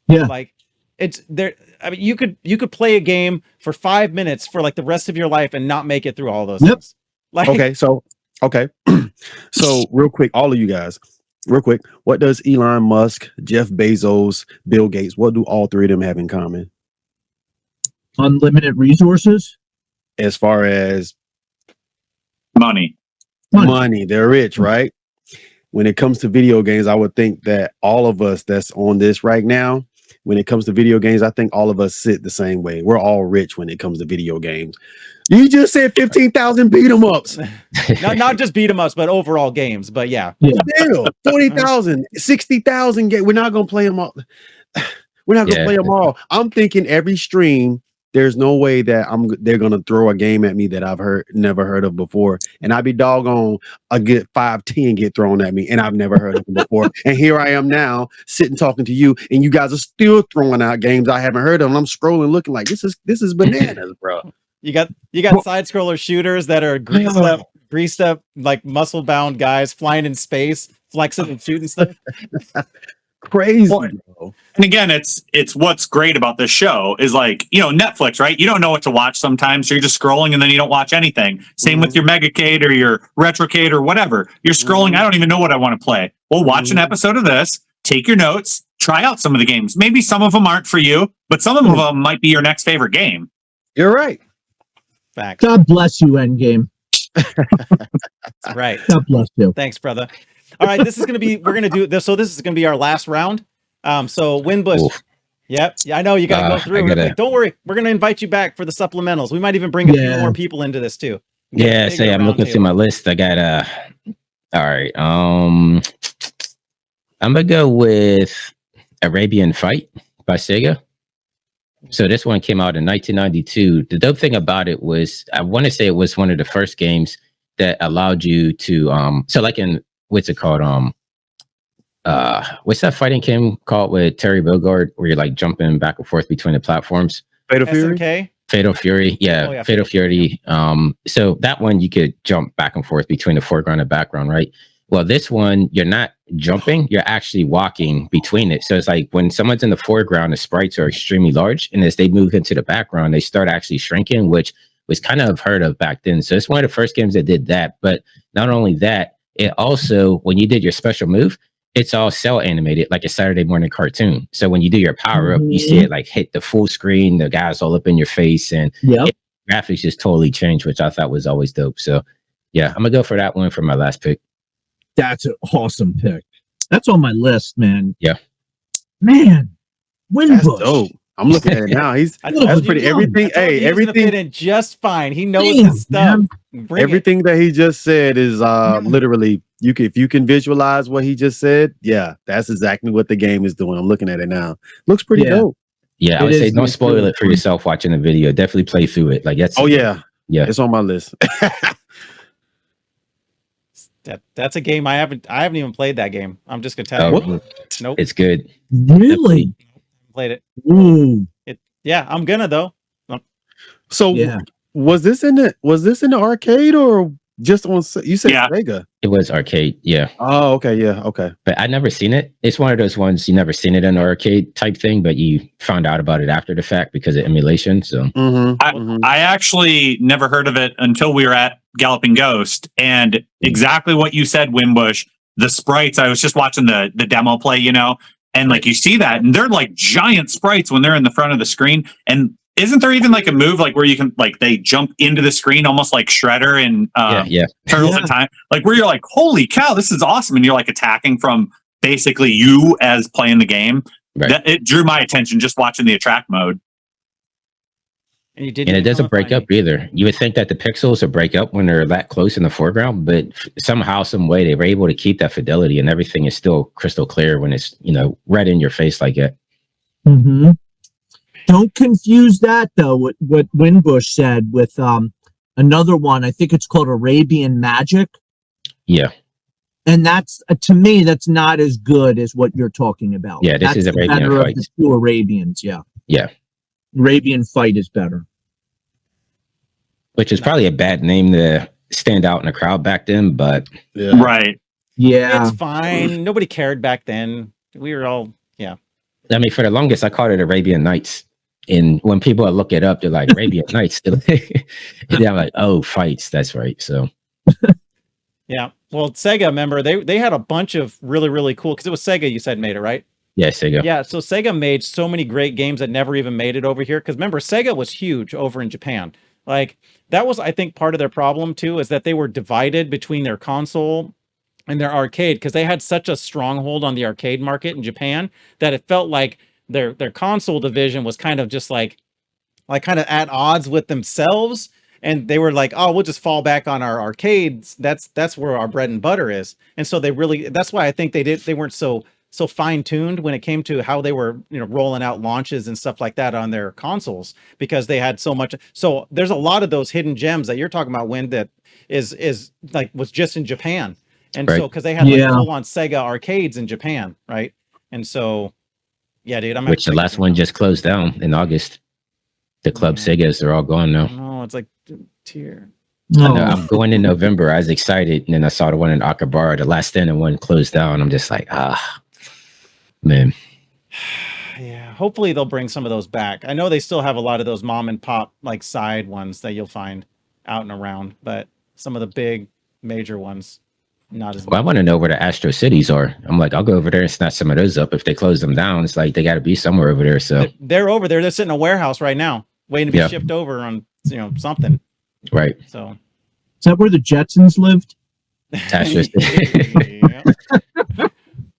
Yeah. Like it's there. I mean, you could play a game for 5 minutes for like the rest of your life and not make it through all those things. Like, okay. So real quick, all of you guys, real quick, what does Elon Musk, Jeff Bezos, Bill Gates, what do all three of them have in common? Unlimited resources? As far as Money. They're rich, right? When it comes to video games, I would think that all of us that's on this right now, when it comes to video games, I think all of us sit the same way. We're all rich when it comes to video games. You just said 15,000 beat 'em ups. not just beat 'em ups, but overall games. But yeah. Still, 40,000, 60,000 games. We're not gonna play them all. We're not gonna play them all. I'm thinking every stream. There's no way that they're gonna throw a game at me that I've never heard of before, and I'd be doggone a good 5-10 get thrown at me, and I've never heard of them before. And here I am now sitting talking to you, and you guys are still throwing out games I haven't heard of. And I'm scrolling, looking like this is bananas, bro. You got side scroller shooters that are greased up like muscle bound guys flying in space, flexing and shooting stuff. Crazy, bro. And again, it's what's great about this show is like, Netflix, right? You don't know what to watch sometimes. So you're just scrolling and then you don't watch anything. Same with your Megacade or your Retrocade or whatever. You're scrolling. I don't even know what I want to play. Well, watch an episode of this, take your notes, try out some of the games. Maybe some of them aren't for you, but some of them might be your next favorite game. You're right. Facts. God bless you, Endgame. Right. God bless you. Thanks, brother. All right, we're gonna do this. So this is gonna be our last round. So Winbush. Oof. Yep. Yeah, I know you gotta go through everything. Don't worry, we're gonna invite you back for the supplementals. We might even bring a few more people into this too. Yeah, say I'm looking through my list. I got all right. I'm gonna go with Arabian Fight by Sega. So this one came out in 1992. The dope thing about it was I want to say it was one of the first games that allowed you to so like in what's it called? What's that fighting game called with Terry Bogard where you're like jumping back and forth between the platforms? Fatal Fury? SNK? Fatal Fury. Yeah, Fatal Fury. So that one you could jump back and forth between the foreground and background, right? Well, this one, you're not jumping, you're actually walking between it. So it's like when someone's in the foreground, the sprites are extremely large. And as they move into the background, they start actually shrinking, which was kind of heard of back then. So it's one of the first games that did that. But not only that, it also, when you did your special move, it's all cell animated like a Saturday morning cartoon. So when you do your power up, you see it like hit the full screen, the guys all up in your face, and graphics just totally changed, which I thought was always dope. So yeah, I'm gonna go for that one for my last pick. That's an awesome pick. That's on my list, man. Yeah. Man, Winbush. That's dope. I'm looking at it now. That's pretty everything. Hey, everything in just fine. He knows his stuff. Everything that he just said is literally if you can visualize what he just said, yeah, that's exactly what the game is doing. I'm looking at it now. Looks pretty dope. Yeah, I would say don't spoil it for yourself watching the video. Definitely play through it. Like that's yeah. It's on my list. That's a game I haven't even played that game. I'm just gonna tell you. Nope. It's good. Really? Played it. Ooh. Yeah, I'm gonna though. So was this in the arcade or just on? You said Sega. It was arcade, yeah. Oh, okay, yeah, okay. But I never seen it. It's one of those ones you never seen it in an arcade type thing, but you found out about it after the fact because of emulation. So I actually never heard of it until we were at Galloping Ghost, and exactly what you said, Wimbush. The sprites. I was just watching the demo play, and like you see that, and they're like giant sprites when they're in the front of the screen. And isn't there even like a move like where you can like they jump into the screen almost like Shredder and Turtles in Time, like where you're like, holy cow, this is awesome, and you're like attacking from basically you as playing the game. Right. It drew my attention just watching the attract mode. And it doesn't break up either. You would think that the pixels would break up when they're that close in the foreground, but somehow, some way, they were able to keep that fidelity, and everything is still crystal clear when it's right in your face like that. Mm-hmm. Don't confuse that though. What Winbush said with another one. I think it's called Arabian Magic. Yeah. And that's to me, that's not as good as what you're talking about. Yeah, this is Arabian Fight. The two Arabians, yeah. Yeah. Arabian Fight is better. Which is probably a bad name to stand out in the crowd back then, but right. Yeah. It's fine. Nobody cared back then. We were all, yeah. I mean, for the longest, I called it Arabian Nights. And when people look it up, they're like, Arabian Nights. And then I'm like, oh, fights. That's right. So. Yeah. Well, Sega, remember, they had a bunch of really, really cool, because it was Sega, you said, made it, right? Yeah, Sega. Yeah, so Sega made so many great games that never even made it over here. Because remember, Sega was huge over in Japan. Like, that was, I think, part of their problem, too, is that they were divided between their console and their arcade, because they had such a stronghold on the arcade market in Japan that it felt like their console division was kind of just like kind of at odds with themselves. And they were like, oh, we'll just fall back on our arcades. That's where our bread and butter is. And so that's why I think they weren't so fine-tuned when it came to how they were, rolling out launches and stuff like that on their consoles, because they had so much. So there's a lot of those hidden gems that you're talking about, Win, that is like was just in Japan. And so because they had like full-on Sega arcades in Japan, right? And so, yeah, dude, which the last one just closed down in August. The Club Segas are all gone now. No, it's like tier. No, I'm going in November. I was excited, and then I saw the one in Akabara, the last standing one, closed down. I'm just like, man. Yeah, hopefully they'll bring some of those back. I know they still have a lot of those mom and pop like side ones that you'll find out and around, but some of the big major ones, not as much. Well, I want to know where the Astro Cities are. I'm like, I'll go over there and snatch some of those up. If they close them down, it's like they got to be somewhere over there. So they're over there. They're sitting in a warehouse right now, waiting to be shipped over on something. Right. So is that where the Jetsons lived? Astro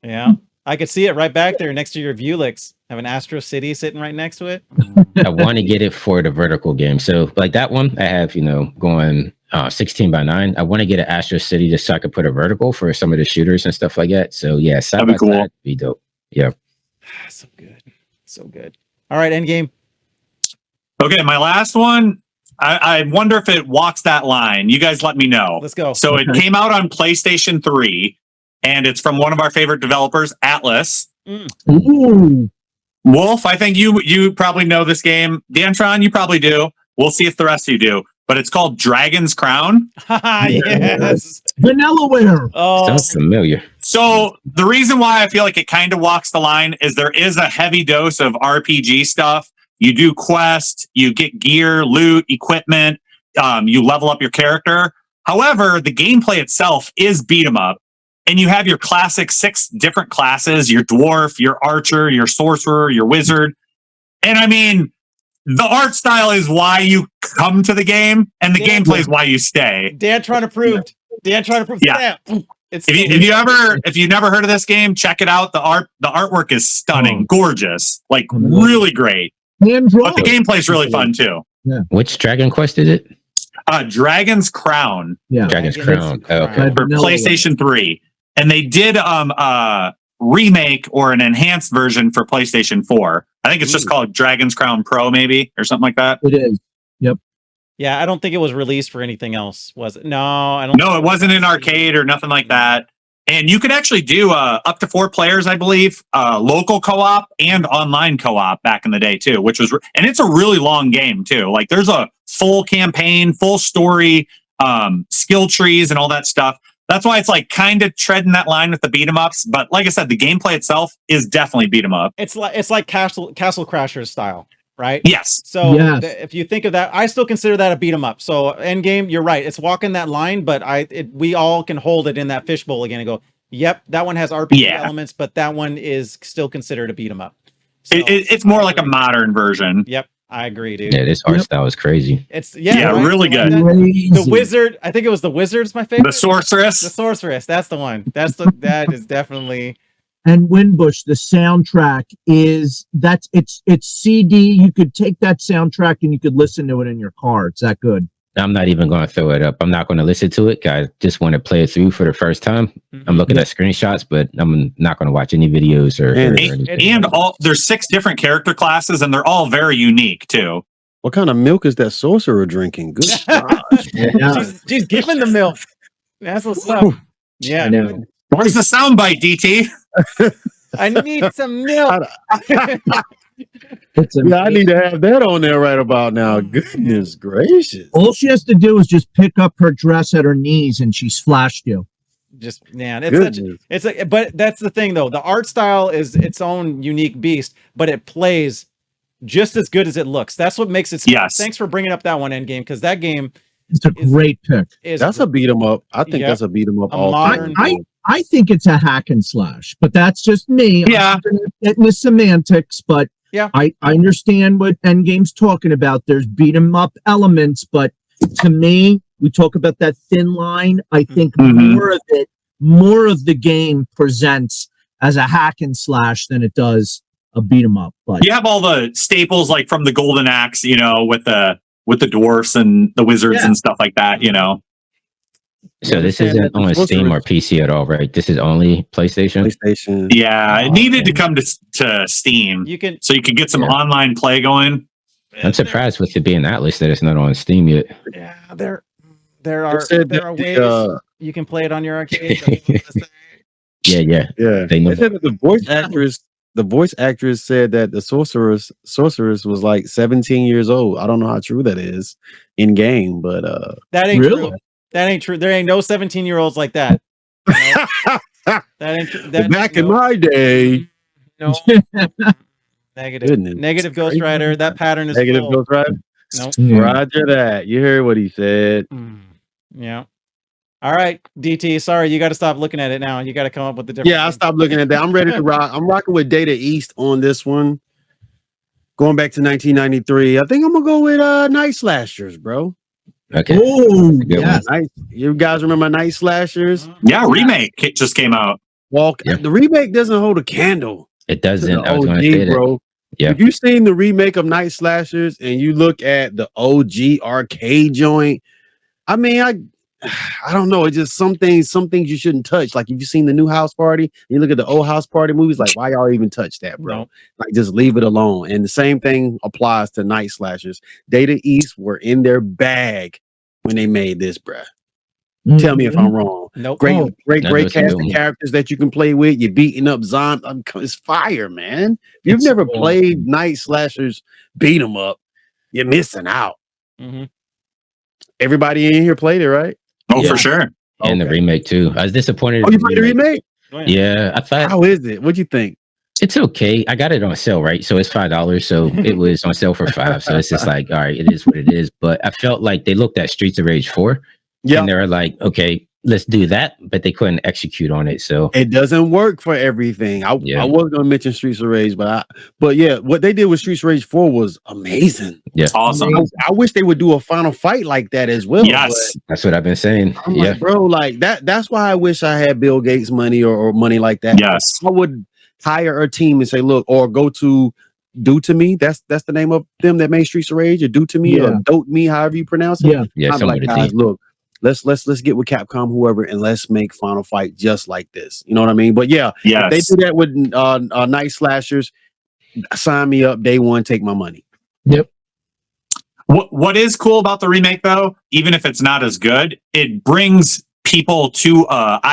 yeah. I could see it right back there next to your Vuelix. Have an Astro City sitting right next to it. I want to get it for the vertical game. So like that one, I have, going 16:9. I want to get an Astro City just so I could put a vertical for some of the shooters and stuff like that. So yeah, side by side, be dope. Yeah. So good. So good. All right, Endgame. Okay, my last one. I wonder if it walks that line. You guys let me know. Let's go. So it came out on PlayStation 3, and it's from one of our favorite developers, Atlas. Ooh. Wolf, I think you probably know this game. Dantron, you probably do. We'll see if the rest of you do. But it's called Dragon's Crown. Yes. Vanillaware. Oh, sounds familiar. So the reason why I feel like it kind of walks the line is there is a heavy dose of RPG stuff. You do quests, you get gear, loot, equipment, you level up your character. However, the gameplay itself is beat 'em up. And you have your classic 6 different classes, your dwarf, your archer, your sorcerer, your wizard. And I mean, the art style is why you come to the game, and the gameplay is why you stay. Dantron approved. Dantron approved. Yeah. If you never heard of this game, check it out. The artwork is stunning, gorgeous, like really great. But the gameplay is really fun too. Yeah. Which Dragon Quest is it? Dragon's Crown. Yeah. Dragon's Crown. Oh, okay. For PlayStation 3. And they did a remake or an enhanced version for PlayStation 4. I think it's just called Dragon's Crown Pro, maybe, or something like that. It is. Yep. Yeah, I don't think it was released for anything else, was it? No, I don't. No, it wasn't in arcade or nothing like that. And you could actually do up to 4 players, I believe, local co-op and online co-op back in the day too, which was, and it's a really long game too. Like there's a full campaign, full story, skill trees and all that stuff. That's why it's like kind of treading that line with the beat 'em ups. But like I said, the gameplay itself is definitely beat 'em up. It's like Castle Crashers style, right? Yes. So Yes. if you think of that, I still consider that a beat 'em up. So Endgame, you're right. It's walking that line, but we all can hold it in that fishbowl again and go, yep, that one has RPG elements, but that one is still considered a beat 'em up. So, It's more like a modern version. Yep, I agree, dude. Yeah, this art style is crazy. It's Yeah, right? really good. The wizard, I think it was the wizard's my favorite. The sorceress. The sorceress, that's the one. That is definitely. And Windbush, the soundtrack it's CD. You could take that soundtrack and you could listen to it in your car. It's that good. I'm not even going to throw it up. I'm not going to listen to it. I just want to play it through for the first time. I'm looking at screenshots, but I'm not going to watch any videos or anything. And there's 6 different character classes, and they're all very unique too. What kind of milk is that sorcerer drinking? Good gosh. Yeah. She's giving the milk. That's what's up. Yeah. I know. Where's the soundbite, DT? I need some milk. Yeah, I need to have that on there right about now. Goodness gracious. All she has to do is just pick up her dress at her knees and she's flashed you. Just man, it's like, but that's the thing though. The art style is its own unique beast, but it plays just as good as it looks. That's what makes it special. Yes. Thanks for bringing up that one, Endgame, because that game It's a great pick. That's a beat 'em up. I think that's a beat 'em up. All modern- I think it's a hack and slash, but that's just me. Yeah. I'm gonna get into semantics, but yeah, I understand what Endgame's talking about. There's beat 'em up elements, but to me, we talk about that thin line. I think more of the game presents as a hack and slash than it does a beat 'em up. But you have all the staples like from the Golden Axe, with the dwarfs and the wizards and stuff like that, So this isn't on Steam or PC at all, right? This is only PlayStation. PlayStation. Yeah, it needed to come to Steam. you can get some online play going. I'm surprised with it being Atlas that it's not on Steam yet. Yeah, there are ways you can play it on your arcade. Yeah. They said that the voice actress said that the sorceress was like 17 years old. I don't know how true that is in game, but that ain't really? true. That ain't true. There ain't no 17-year-olds like that. That ain't true. Back in my day. No. Negative. Goodness. Negative Ghost Rider. That pattern is Negative full. Ghost Rider. Nope. Roger that. You heard what he said. Yeah. All right, DT. Sorry, you got to stop looking at it now. You got to come up with the different. Yeah, I stopped looking at that. I'm ready to rock. I'm rocking with Data East on this one. Going back to 1993. I think I'm gonna go with Night Slashers, bro. Okay. Oh, yeah. You guys remember Night Slashers? Yeah, remake just came out. The remake doesn't hold a candle. It doesn't. The I was going to OG, say that. bro. Yeah. If you've seen the remake of Night Slashers and you look at the OG arcade joint, I mean, I don't know. It's just some things you shouldn't touch. Like if you've seen the new House Party, you look at the old House Party movies, like why y'all even touch that, bro? No. Like just leave it alone. And the same thing applies to Night Slashers. Data East were in their bag when they made this, bruh. Tell me if I'm wrong. Nope. Great cast of doing. characters that you can play with. You're beating up zombies. It's fire, man. If you've never played Night Slashers, beat 'em up. You're missing out. Everybody in here played it, right? Oh, for sure. And the remake too. I was disappointed. Oh, you played the remake? Yeah, I thought. How is it? What'd you think? It's okay. I got it on sale, right? So it's $5. So it was on sale for $5. So it's just like, all right, it is what it is. But I felt like they looked at Streets of Rage 4. Yeah. And they were like, okay, let's do that. But they couldn't execute on it. So it doesn't work for everything. I was gonna mention Streets of Rage, but yeah, what they did with Streets of Rage 4 was amazing. Yeah. Awesome. I wish they would do a final fight like that as well. Yes. That's what I've been saying. I'm like, bro, like that's why I wish I had Bill Gates money or money like that. Yes. I would hire a team and say, look, or go to Do To Me. That's the name of them that made Streets of Rage, or Do To Me, or Dote Me, however you pronounce it. Yeah. I'm like, guys, look, let's get with Capcom, whoever, and let's make Final Fight just like this. You know what I mean? But yeah, if they do that with Night Slashers, sign me up day one, take my money. Yep. What is cool about the remake though, even if it's not as good, it brings people to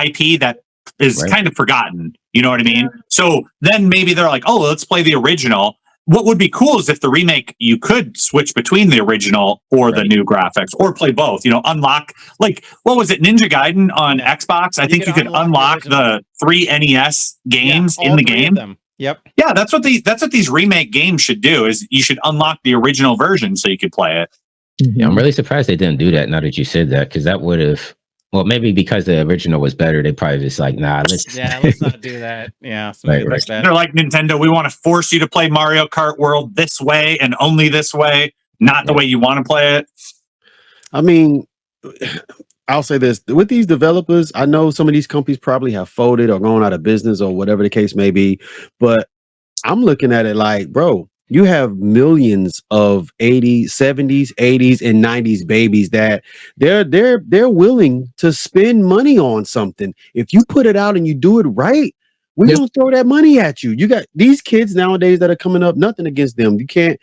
IP that is kind of forgotten. You know what I mean? So then maybe they're like, oh, let's play the original. what would be cool is if the remake, you could switch between the original or the new graphics, or play both. Unlock, like, what was it, Ninja Gaiden on Xbox? I think you could unlock the 3 NES games in the game. Yep. Yeah, that's what these remake games should do. Is you should unlock the original version so you could play it. Yeah, I'm really surprised they didn't do that. Now that you said that, because that would have. Well, maybe because the original was better, they probably just like, nah, let's not do that. Yeah, right. They're like, Nintendo, we want to force you to play Mario Kart World this way and only this way, not the way you want to play it. I mean, I'll say this with these developers. I know some of these companies probably have folded or gone out of business or whatever the case may be, but I'm looking at it like, bro, you have millions of 80s, 70s, 80s, and 90s babies that they're willing to spend money on something. If you put it out and you do it right, we're gonna throw that money at you. You got these kids nowadays that are coming up, nothing against them. You can't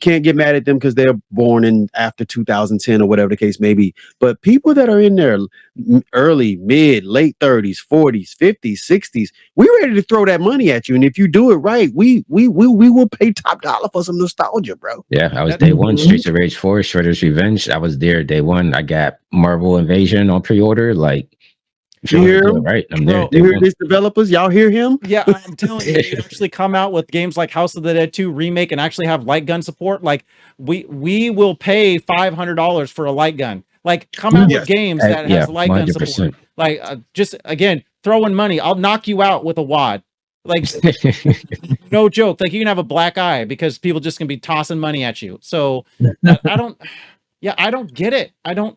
get mad at them because they're born in after 2010 or whatever the case may be. But people that are in their early, mid, late 30s, 40s, 50s, 60s, we're ready to throw that money at you. And if you do it right, we will pay top dollar for some nostalgia, bro. Yeah, I was day one. Streets of Rage 4, Shredder's Revenge. I was there day one. I got Marvel Invasion on pre-order. Like, you hear him? Right, I'm there. You hear these developers? Y'all hear him? Yeah, I'm telling you, you actually come out with games like House of the Dead 2 remake and actually have light gun support. Like, we will pay $500 for a light gun. Like, come out with games that has light 100%. Gun support. Like, just again, throwing money. I'll knock you out with a wad. Like, no joke. Like, you can have a black eye because people just can be tossing money at you. So I don't. Yeah, I don't get it. I don't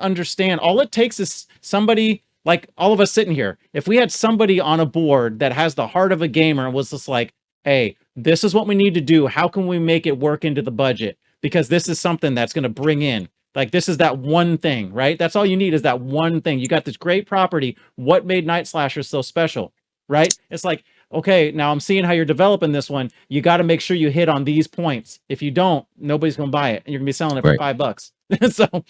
understand. All it takes is somebody. Like all of us sitting here, if we had somebody on a board that has the heart of a gamer and was just like, hey, this is what we need to do. How can we make it work into the budget? Because this is something that's going to bring in, like, this is that one thing, right? That's all you need is that one thing. You got this great property. What made Night Slashers so special, right? It's like, okay, now I'm seeing how you're developing this one. You got to make sure you hit on these points. If you don't, nobody's going to buy it. And you're going to be selling it for $5. So,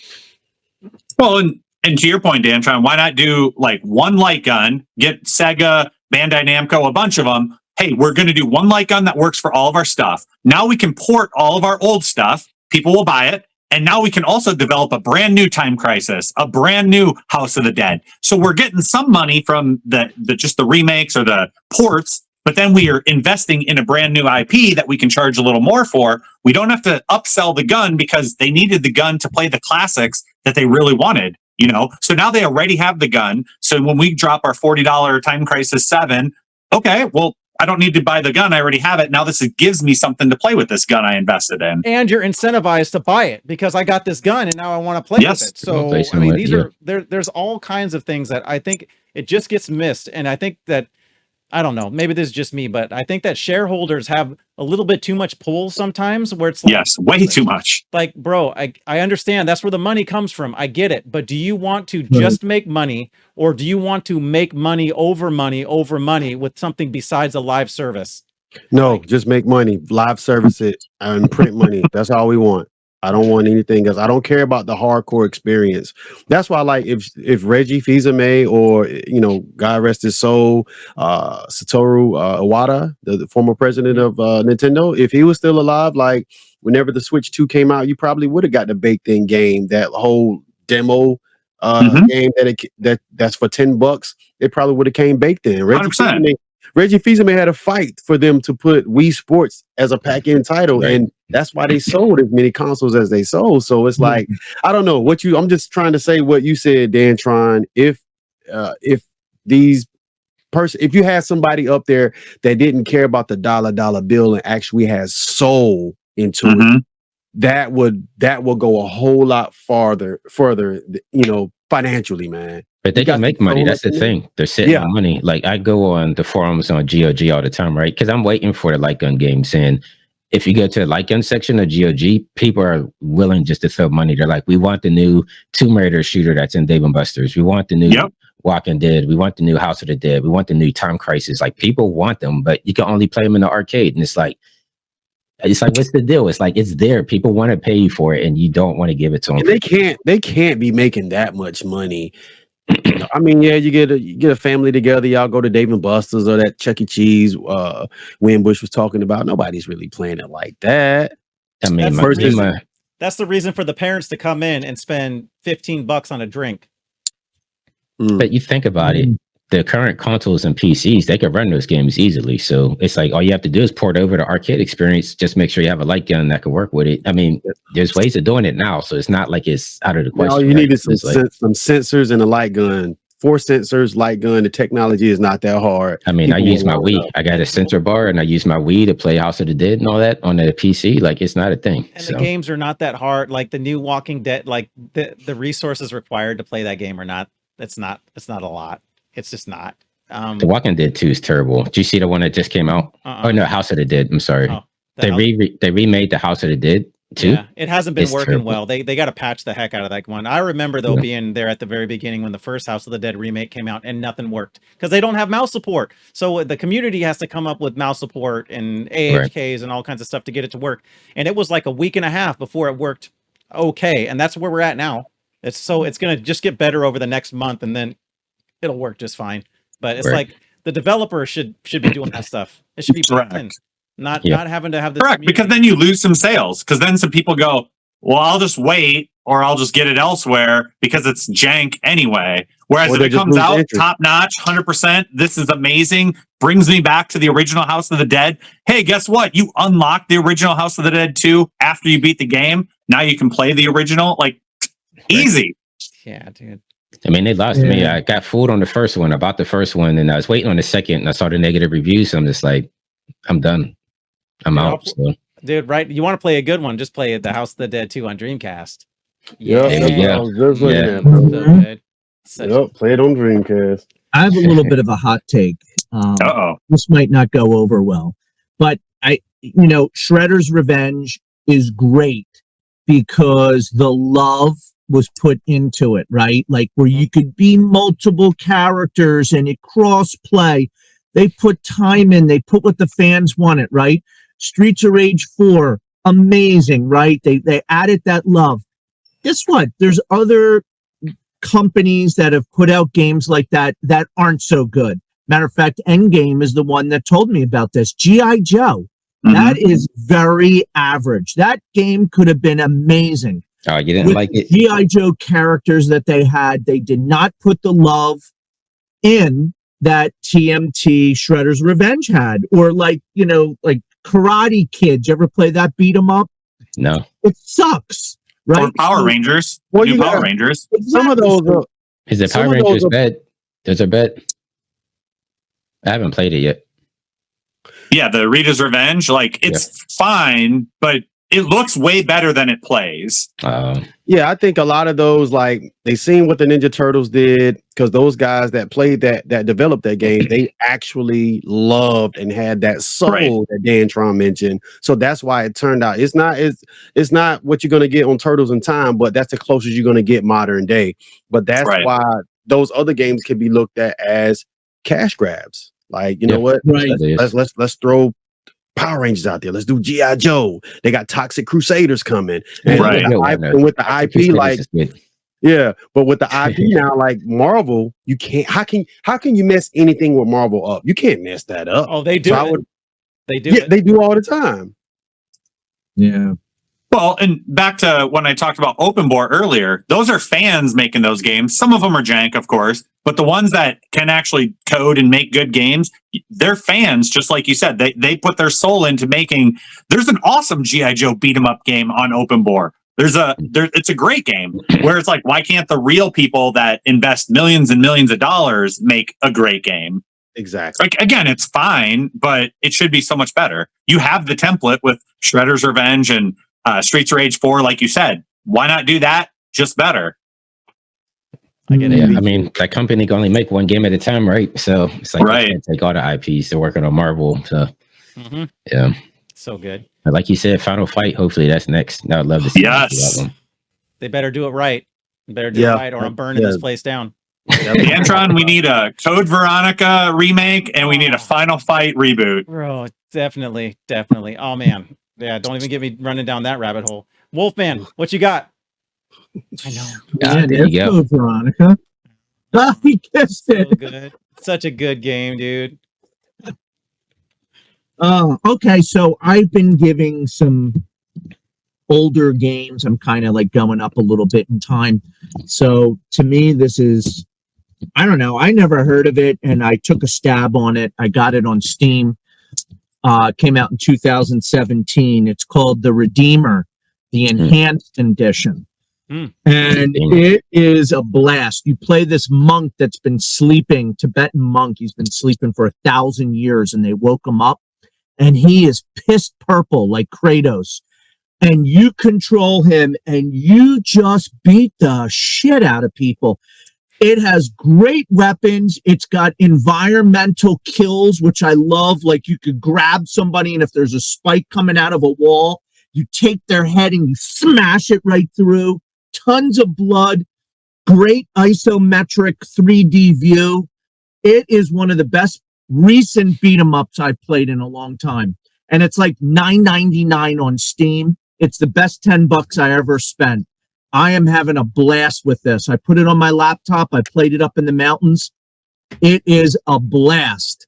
well, and to your point, Dantron, why not do like one light gun, get Sega, Bandai Namco, a bunch of them. Hey, we're going to do one light gun that works for all of our stuff. Now we can port all of our old stuff. People will buy it. And now we can also develop a brand new Time Crisis, a brand new House of the Dead. So we're getting some money from the just the remakes or the ports, but then we are investing in a brand new IP that we can charge a little more for. We don't have to upsell the gun because they needed the gun to play the classics that they really wanted. So now they already have the gun. So when we drop our $40 Time Crisis 7, okay, well, I don't need to buy the gun. I already have it. Now gives me something to play with this gun I invested in. And you're incentivized to buy it because I got this gun and now I want to play with it. So, I mean, there's all kinds of things that I think it just gets missed. And I think that, I don't know, maybe this is just me, but I think that shareholders have a little bit too much pull sometimes where it's like, yes, way too much. Like, bro, I understand that's where the money comes from. I get it. But do you want to just make money, or do you want to make money over money with something besides a live service? No, just make money, live service it, and print money. That's all we want. I don't want anything else. I don't care about the hardcore experience. That's why, like, if Reggie Fils-Aimé or God rest his soul, Satoru Iwata, the former president of Nintendo, if he was still alive, like whenever the Switch 2 came out, you probably would have got the baked in game, that whole demo game that's for $10. It probably would have came baked in. Reggie Fils-Aimé had a fight for them to put Wii Sports as a pack-in title, and that's why they sold as many consoles as they sold. So it's like, I don't know I'm just trying to say what you said, Dantron. If you had somebody up there that didn't care about the dollar bill and actually has soul into it, that would go a whole lot further, financially, man. But they can make money. That's the thing. They're sitting on money. Like, I go on the forums on GOG all the time, right? Because I'm waiting for the light gun games. And if you go to the light gun section of GOG, people are willing just to throw money. They're like, we want the new Tomb Raider shooter that's in Dave & Buster's. We want the new Walking Dead. We want the new House of the Dead. We want the new Time Crisis. Like, people want them, but you can only play them in the arcade. And it's like, what's the deal? It's like, it's there. People want to pay you for it, and you don't want to give it to them. And they can't be making that much money I mean, yeah, you get a family together, y'all go to Dave and Buster's or that Chuck E. Cheese Bush was talking about. Nobody's really playing it like that. I mean, that's the reason for the parents to come in and spend $15 on a drink. But you think about it, the current consoles and PCs, they can run those games easily. So it's like all you have to do is port over the arcade experience. Just make sure you have a light gun that can work with it. I mean, there's ways of doing it now, so it's not like it's out of the question. All you need is some sensors and a light gun. 4 sensors, light gun. The technology is not that hard. I mean, I use my Wii. I got a sensor bar, and I use my Wii to play House of the Dead and all that on the PC. Like, it's not a thing. And the games are not that hard. Like the new Walking Dead, like the resources required to play that game are not. It's not a lot. It's just not. The Walking Dead 2 is terrible. Did you see the one that just came out? Oh no, House of the Dead. I'm sorry. They remade the House of the Dead 2. Yeah, it hasn't been working well. They got to patch the heck out of that one. I remember though being there at the very beginning when the first House of the Dead remake came out and nothing worked because they don't have mouse support. So the community has to come up with mouse support and AHKs and all kinds of stuff to get it to work. And it was like a week and a half before it worked okay. And that's where we're at now. It's going to just get better over the next month and then it'll work just fine. But it's like the developer should be doing that stuff. It should be not having to have this. Correct, because then you lose some sales. Because then some people go, well, I'll just wait or I'll just get it elsewhere because it's jank anyway. Whereas if it comes out top notch, 100%, this is amazing, brings me back to the original House of the Dead. Hey, guess what? You unlock the original House of the Dead 2 after you beat the game. Now you can play the original. Like, easy. Yeah, dude. I mean, they lost me. I got fooled on the first one. I bought the first one and I was waiting on the second and I saw the negative reviews. So I'm just like, I'm done. I'm out. So. Dude, right? You want to play a good one? Just play the House of the Dead 2 on Dreamcast. Yeah. Play it on Dreamcast. I have a little bit of a hot take. This might not go over well, but Shredder's Revenge is great because the love was put into it, right? Like where you could be multiple characters and it cross play. They put time in, they put what the fans wanted, right? Streets of Rage 4, amazing, right? They added that love. Guess what? There's other companies that have put out games like that aren't so good. Matter of fact, Endgame is the one that told me about this. G.I. Joe. That is very average. That game could have been amazing. Oh, you didn't like it? G.I. Joe characters that they had, they did not put the love in that TMT Shredder's Revenge had. Or like Karate Kid. You ever play that beat 'em up? No. It sucks, right? Or Power Rangers. Well, Power Rangers. Some of those is it Power Rangers bad? Does it bad? I haven't played it yet. Yeah, the Rita's Revenge, like it's fine, but it looks way better than it plays. Yeah, I think a lot of those, like they seen what the Ninja Turtles did because those guys that played that developed that game, they actually loved and had that soul that Dan Tron mentioned. So that's why it turned out it's not what you're gonna get on Turtles in Time, but that's the closest you're gonna get modern day. But that's why those other games can be looked at as cash grabs. Like, you know what? Right. Let's throw Power Rangers out there. Let's do G.I. Joe. They got Toxic Crusaders coming. And with the IP, like but with the IP now, like Marvel, you can't. How can you mess anything with Marvel up? You can't mess that up. Oh, they do. They do. Yeah, they do all the time. Yeah. Well, and back to when I talked about Open Board earlier, those are fans making those games. Some of them are jank, of course, but the ones that can actually code and make good games, they're fans, just like you said. They put their soul into making. There's an awesome G.I. Joe beat 'em up game on Open Board. It's a great game where it's like, why can't the real people that invest millions and millions of dollars make a great game? Exactly. Like, again, it's fine, but it should be so much better. You have the template with Shredder's Revenge and Streets of Rage 4, like you said. Why not do that just better? I get it. Yeah, I mean, that company can only make one game at a time, right? So it's like they can't take all the IPs. They're working on Marvel. So yeah, so good. But like you said, Final Fight. Hopefully that's next. I'd love to see that one. They better do it right. They better do it right, or I'm burning this place down. Antron, we need a Code Veronica remake, and we need a Final Fight reboot. Bro, definitely. Oh man. Yeah, don't even get me running down that rabbit hole. Wolfman, what you got? I know. There you go. Veronica. He kissed So it. good. Such a good game, dude. Okay, so I've been giving some older games. I'm kind of like going up a little bit in time. So to me, this is, I don't know. I never heard of it, and I took a stab on it. I got it on Steam. It came out in 2017. It's called The Redeemer, the Enhanced Edition. And it is a blast. You play this monk that's been sleeping, Tibetan monk. He's been sleeping for 1,000 years, and they woke him up, and he is pissed purple like Kratos. And you control him, and you just beat the shit out of people. It has great weapons. It's got environmental kills, which I love. Like you could grab somebody, and if there's a spike coming out of a wall, you take their head and you smash it right through. Tons of blood. Great isometric 3D view. It is one of the best recent beat 'em ups I've played in a long time. And it's like $9.99 on Steam. It's the best $10 I ever spent. I am having a blast with this. I put it on my laptop. I played it up in the mountains. It is a blast.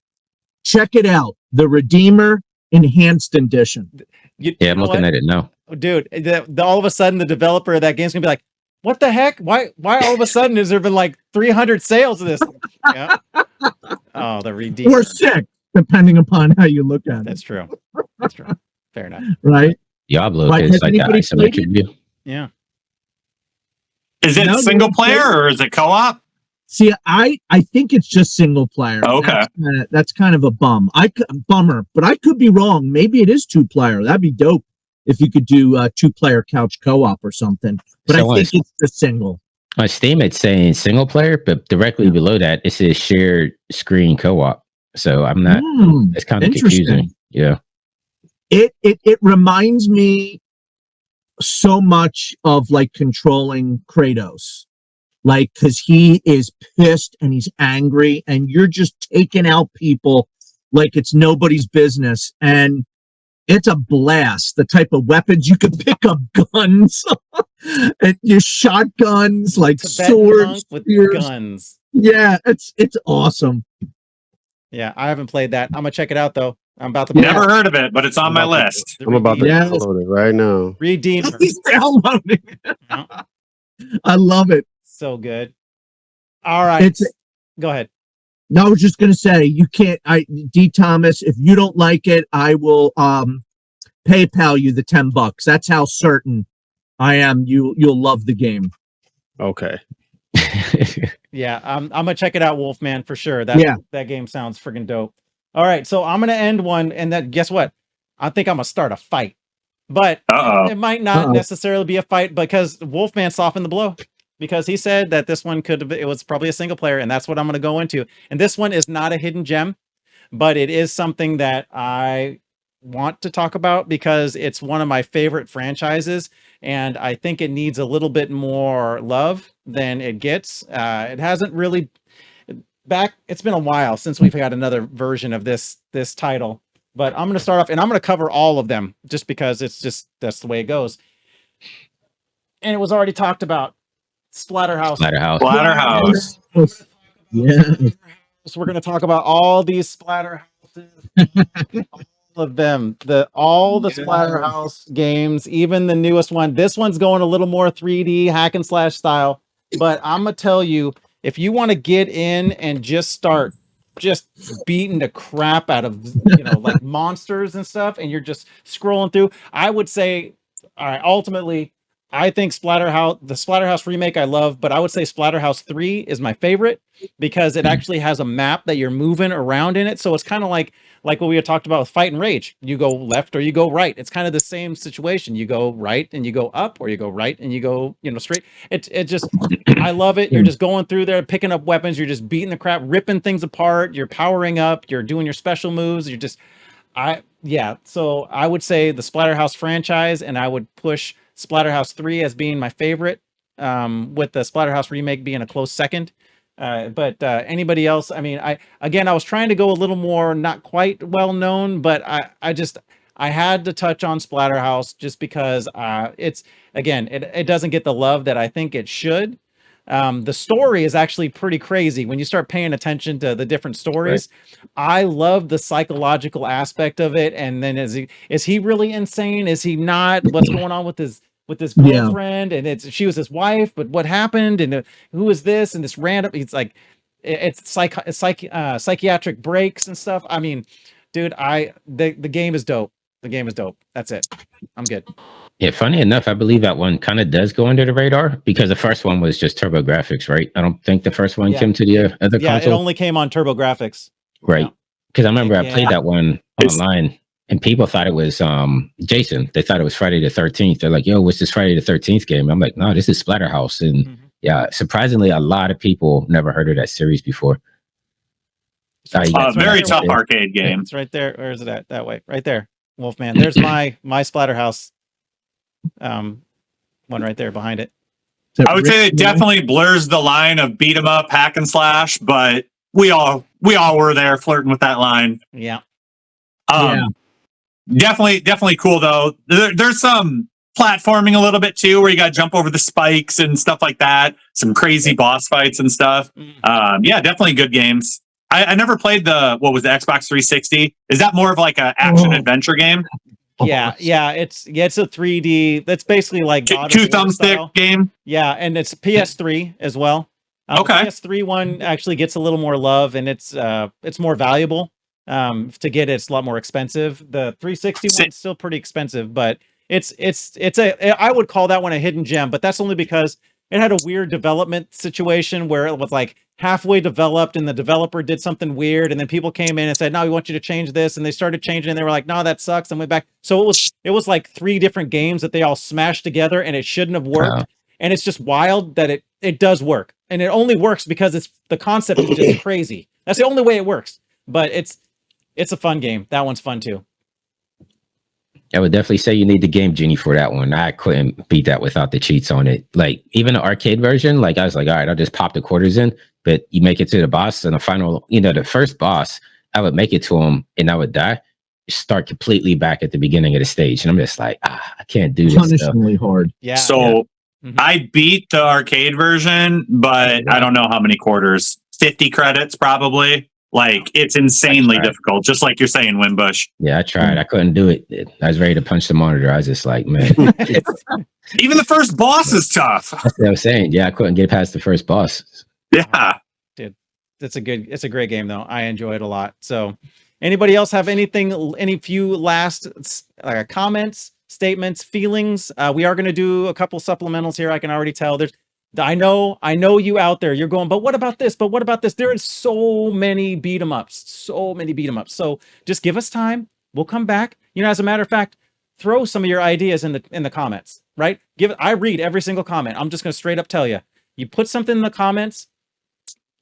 Check it out. The Redeemer Enhanced Edition. I'm looking at it now. Dude, all of a sudden the developer of that game's gonna be like, what the heck? Why all of a sudden has there been like 300 sales of this? Yeah. Oh, the Redeemer. Or 6, depending upon how you look at it. That's true. That's true. Fair enough. Right? Diablo Right, is has like that anybody played isometric view. Yeah. Is it No, single no, player or is it co-op? See, I think it's just single player. Okay. That's kind of a bummer, but I could be wrong. Maybe it is 2-player. That'd be dope if you could do 2-player couch co-op or something. But So I think it's just single. On Steam, it's saying single player, but directly below that, it says shared screen co-op. So I'm not. It's kind of confusing. Yeah. It reminds me so much of like controlling Kratos. Like, because he is pissed and he's angry, and you're just taking out people like it's nobody's business. And it's a blast. The type of weapons you can pick up, guns, and your shotguns, like Tibetan swords monk with spears. guns. Yeah, it's awesome. Yeah, I haven't played that. I'm gonna check it out though. I'm about to Never heard of it, but it's on my list. I'm about to Yes. download it right now. Redeemer. He's downloading it. Yeah. I love it. So good. All right. Go ahead. No, I was just gonna say you can't. D Thomas, if you don't like it, I will PayPal you the $10. That's how certain I am. You'll love the game. Okay. Yeah, I'm gonna check it out, Wolfman, for sure. That game sounds freaking dope. All right, so I'm gonna end one, and then guess what? I think I'm gonna start a fight, but it might not necessarily be a fight because Wolfman softened the blow because he said that this one it was probably a single player, and that's what I'm gonna go into. And this one is not a hidden gem, but it is something that I want to talk about because it's one of my favorite franchises, and I think it needs a little bit more love than it gets. It hasn't really it's been a while since we've had another version of this title, but I'm going to start off and I'm going to cover all of them just because that's the way it goes. And it was already talked about. Splatterhouse. Splatterhouse. Yeah. So we're going to talk about all these Splatterhouses. All of them, all the Splatterhouse games, even the newest one. This one's going a little more 3D hack and slash style, but I'm gonna tell you, if you want to get in and just start beating the crap out of like monsters and stuff, and you're just scrolling through, I would say, all right, ultimately, I think the Splatterhouse remake I love, but I would say Splatterhouse 3 is my favorite because it actually has a map that you're moving around in it. So it's kind of like what we had talked about with Fight and Rage. You go left or you go right. It's kind of the same situation. You go right and you go up, or you go right and you go, straight. It just, I love it. You're just going through there, picking up weapons. You're just beating the crap, ripping things apart. You're powering up. You're doing your special moves. So I would say the Splatterhouse franchise, and I would push Splatterhouse 3 as being my favorite, with the Splatterhouse remake being a close second. But anybody else, I mean, I was trying to go a little more, not quite well known, but I had to touch on Splatterhouse just because it doesn't get the love that I think it should. The story is actually pretty crazy when you start paying attention to the different stories. I love the psychological aspect of it. And then is he really insane? Is he not? What's going on with his girlfriend? And she was his wife, but what happened? And who is this? And this random, it's like it's psychiatric breaks and stuff. I mean, dude, the game is dope. The game is dope. That's it. I'm good. Yeah, funny enough, I believe that one kind of does go under the radar because the first one was just TurboGrafx, right? I don't think the first one came to the other console. It only came on TurboGrafx. Right. Because I remember I played that one online and people thought it was Jason. They thought it was Friday the 13th. They're like, yo, what's this Friday the 13th game? I'm like, no, this is Splatterhouse. And yeah, surprisingly, a lot of people never heard of that series before. Very tough arcade game. It's right there. Where is it at? That way. Right there. Wolfman. There's my Splatterhouse one right there behind it. I would say it definitely blurs the line of beat 'em up, hack and slash, but we all were there flirting with that line. Yeah. Definitely cool though. There's some platforming a little bit too, where you got to jump over the spikes and stuff like that. Some crazy boss fights and stuff. Yeah, definitely good games. I never played the Xbox 360. Is that more of like a action adventure game? Yeah, it's a 3D. That's basically like two thumbstick game. Yeah, and it's PS3 as well. Okay. The PS3 one actually gets a little more love, and it's more valuable. To get it's a lot more expensive. The 360 one's still pretty expensive, but I would call that one a hidden gem. But that's only because it had a weird development situation where it was like halfway developed and the developer did something weird, and then people came in and said, no, we want you to change this, and they started changing and they were like, no, that sucks, and went back. So it was like 3 different games that they all smashed together, and it shouldn't have worked. And it's just wild that it does work, and it only works because the concept is just crazy. That's the only way it works. But it's a fun game. That one's fun too. I would definitely say you need the Game Genie for that one. I couldn't beat that without the cheats on it. Like even the arcade version, like I was like, all right, I'll just pop the quarters in. But you make it to the boss, and the final, the first boss, I would make it to him and I would die. Start completely back at the beginning of the stage, and I'm just like, I can't do this. Punishingly hard. Yeah. So I beat the arcade version, but I don't know how many quarters. 50 credits probably. Like it's insanely difficult, just like you're saying, Wimbush. Yeah, I tried. I couldn't do it. I was ready to punch the monitor. I was just like, man. Even the first boss is tough. That's what I was saying. Yeah, I couldn't get past the first boss. Yeah. Dude, it's a great game though. I enjoy it a lot. So anybody else have any few last comments, statements, feelings? We are going to do a couple supplementals here. I can already tell I know you out there. You're going, but what about this? But what about this? There is so many beat 'em ups. So just give us time. We'll come back. As a matter of fact, throw some of your ideas in the comments, right? I read every single comment. I'm just going to straight up tell you. You put something in the comments,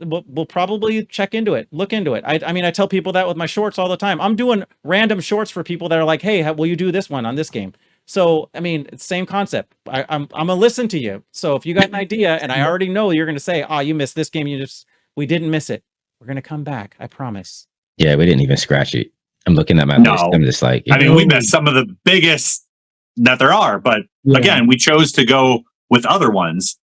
we'll probably check into it, look into it. I mean, I tell people that with my shorts all the time. I'm doing random shorts for people that are like, hey, will you do this one on this game? So, I mean, it's the same concept. I'm going to listen to you. So if you got an idea and I already know you're going to say, you missed this game. We didn't miss it. We're going to come back. I promise. Yeah, we didn't even scratch it. I'm looking at my list. I'm just like, I mean, we missed some of the biggest that there are, but again, we chose to go with other ones.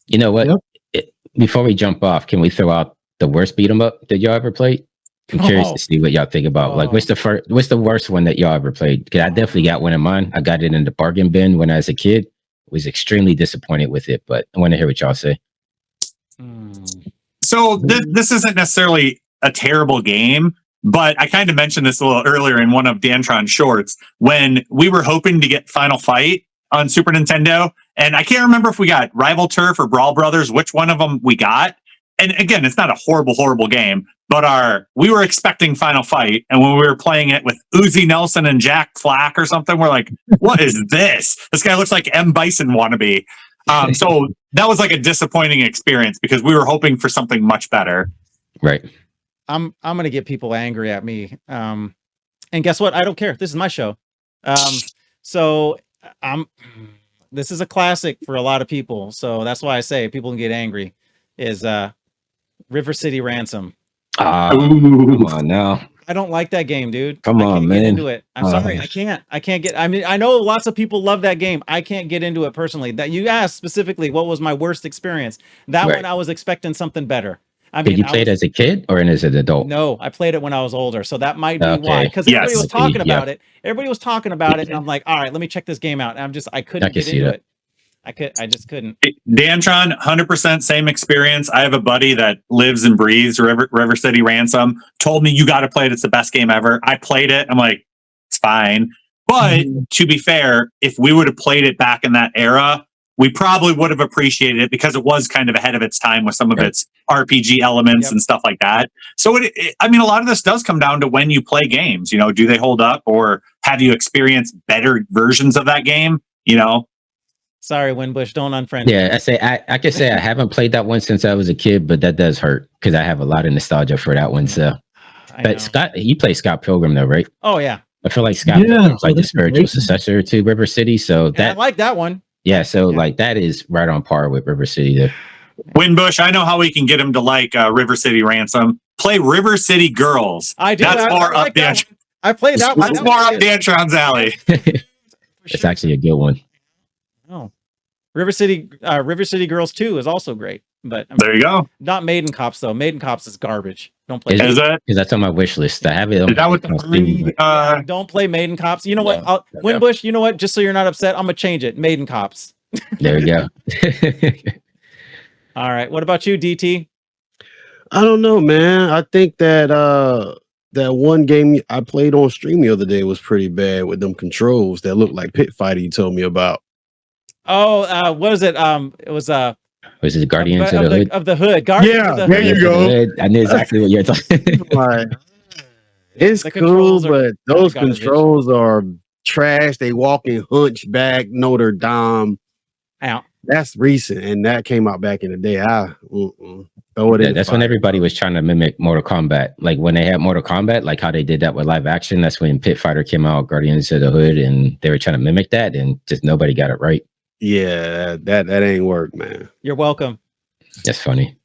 You know what? Yep. Before we jump off, can we throw out the worst beat 'em up that y'all ever played? I'm curious to see what y'all think about. Like, what's the worst one that y'all ever played? Because I definitely got one in mind. I got it in the bargain bin when I was a kid. Was extremely disappointed with it, but I want to hear what y'all say. So this isn't necessarily a terrible game, but I kind of mentioned this a little earlier in one of Dantron's shorts when we were hoping to get Final Fight on Super Nintendo, and I can't remember if we got Rival Turf or Brawl Brothers, which one of them we got. And again, it's not a horrible game, but we were expecting Final Fight, and when we were playing it with Uzi Nelson and Jack Flack or something, we're like, what is this? This guy looks like M. Bison wannabe. So that was like a disappointing experience because we were hoping for something much better. Right. I'm gonna get people angry at me. And guess what? I don't care. This is my show. So this is a classic for a lot of people. So that's why I say people can get angry. Is River City Ransom. Come on now. I don't like that game, dude. Come I on, can't man. get into it. I'm sorry, I can't. I can't get. I mean, I know lots of people love that game. I can't get into it personally. That you asked specifically, what was my worst experience? That Right. one, I was expecting something better. I Did mean, you play it as a kid or as an adult? No, I played it when I was older, so that might be why. Okay. Because Yes. everybody was Okay, talking yeah. about it. Everybody was talking about it, and I'm like, all right, let me check this game out. And I couldn't can get see into that. it. I just couldn't. Dantron, 100% same experience. I have a buddy that lives and breathes River City Ransom. Told me, you got to play it. It's the best game ever. I played it. I'm like, it's fine. But to be fair, if we would have played it back in that era, we probably would have appreciated it because it was kind of ahead of its time with some of its RPG elements and stuff like that. So, I mean, a lot of this does come down to when you play games. You know, do they hold up, or have you experienced better versions of that game? You know. Sorry, Winbush, don't unfriend me. Yeah, I can say I haven't played that one since I was a kid, but that does hurt because I have a lot of nostalgia for that one. So, I but know. Scott, you play Scott Pilgrim though, right? Oh yeah, I feel like Scott Pilgrim's like the spiritual successor to River City. So and I like that one. yeah, so like that is right on par with River City there. Winbush, I know how we can get him to like River City Ransom. Play River City Girls. I do. That's more I up like that Dan. one. I played that one. That's That more was up good. Dantron's alley. It's actually a good one. Oh, River City Girls 2 is also great, but There you go. not Maiden Cops though. Maiden Cops is garbage. Don't play. Is Maiden. Is it? Because that's on my wish list. I have it. Is that what the three? Don't play Maiden Cops. You know what? No. Winbush, you know what? Just so you're not upset, I'm gonna change it. Maiden Cops. There you go. All right. What about you, DT? I don't know, man. I think that that one game I played on stream the other day was pretty bad with them controls that looked like Pit Fighter you told me about. Oh, what is it? It was Was it Guardians of the Hood? Of the Hood. Guardians of the there Hood. you go. I knew exactly what you're talking Like, it's The cool, controls are but those garbage. controls are trash. They walk in hunchback Notre Dame. Out. That's recent, and that came out back in the day. Throw it in. That's when everybody was trying to mimic Mortal Kombat. Like when they had Mortal Kombat, like how they did that with live action. That's when Pit Fighter came out, Guardians of the Hood, and they were trying to mimic that, and just nobody got it right. Yeah, that ain't work, man. You're welcome. That's funny.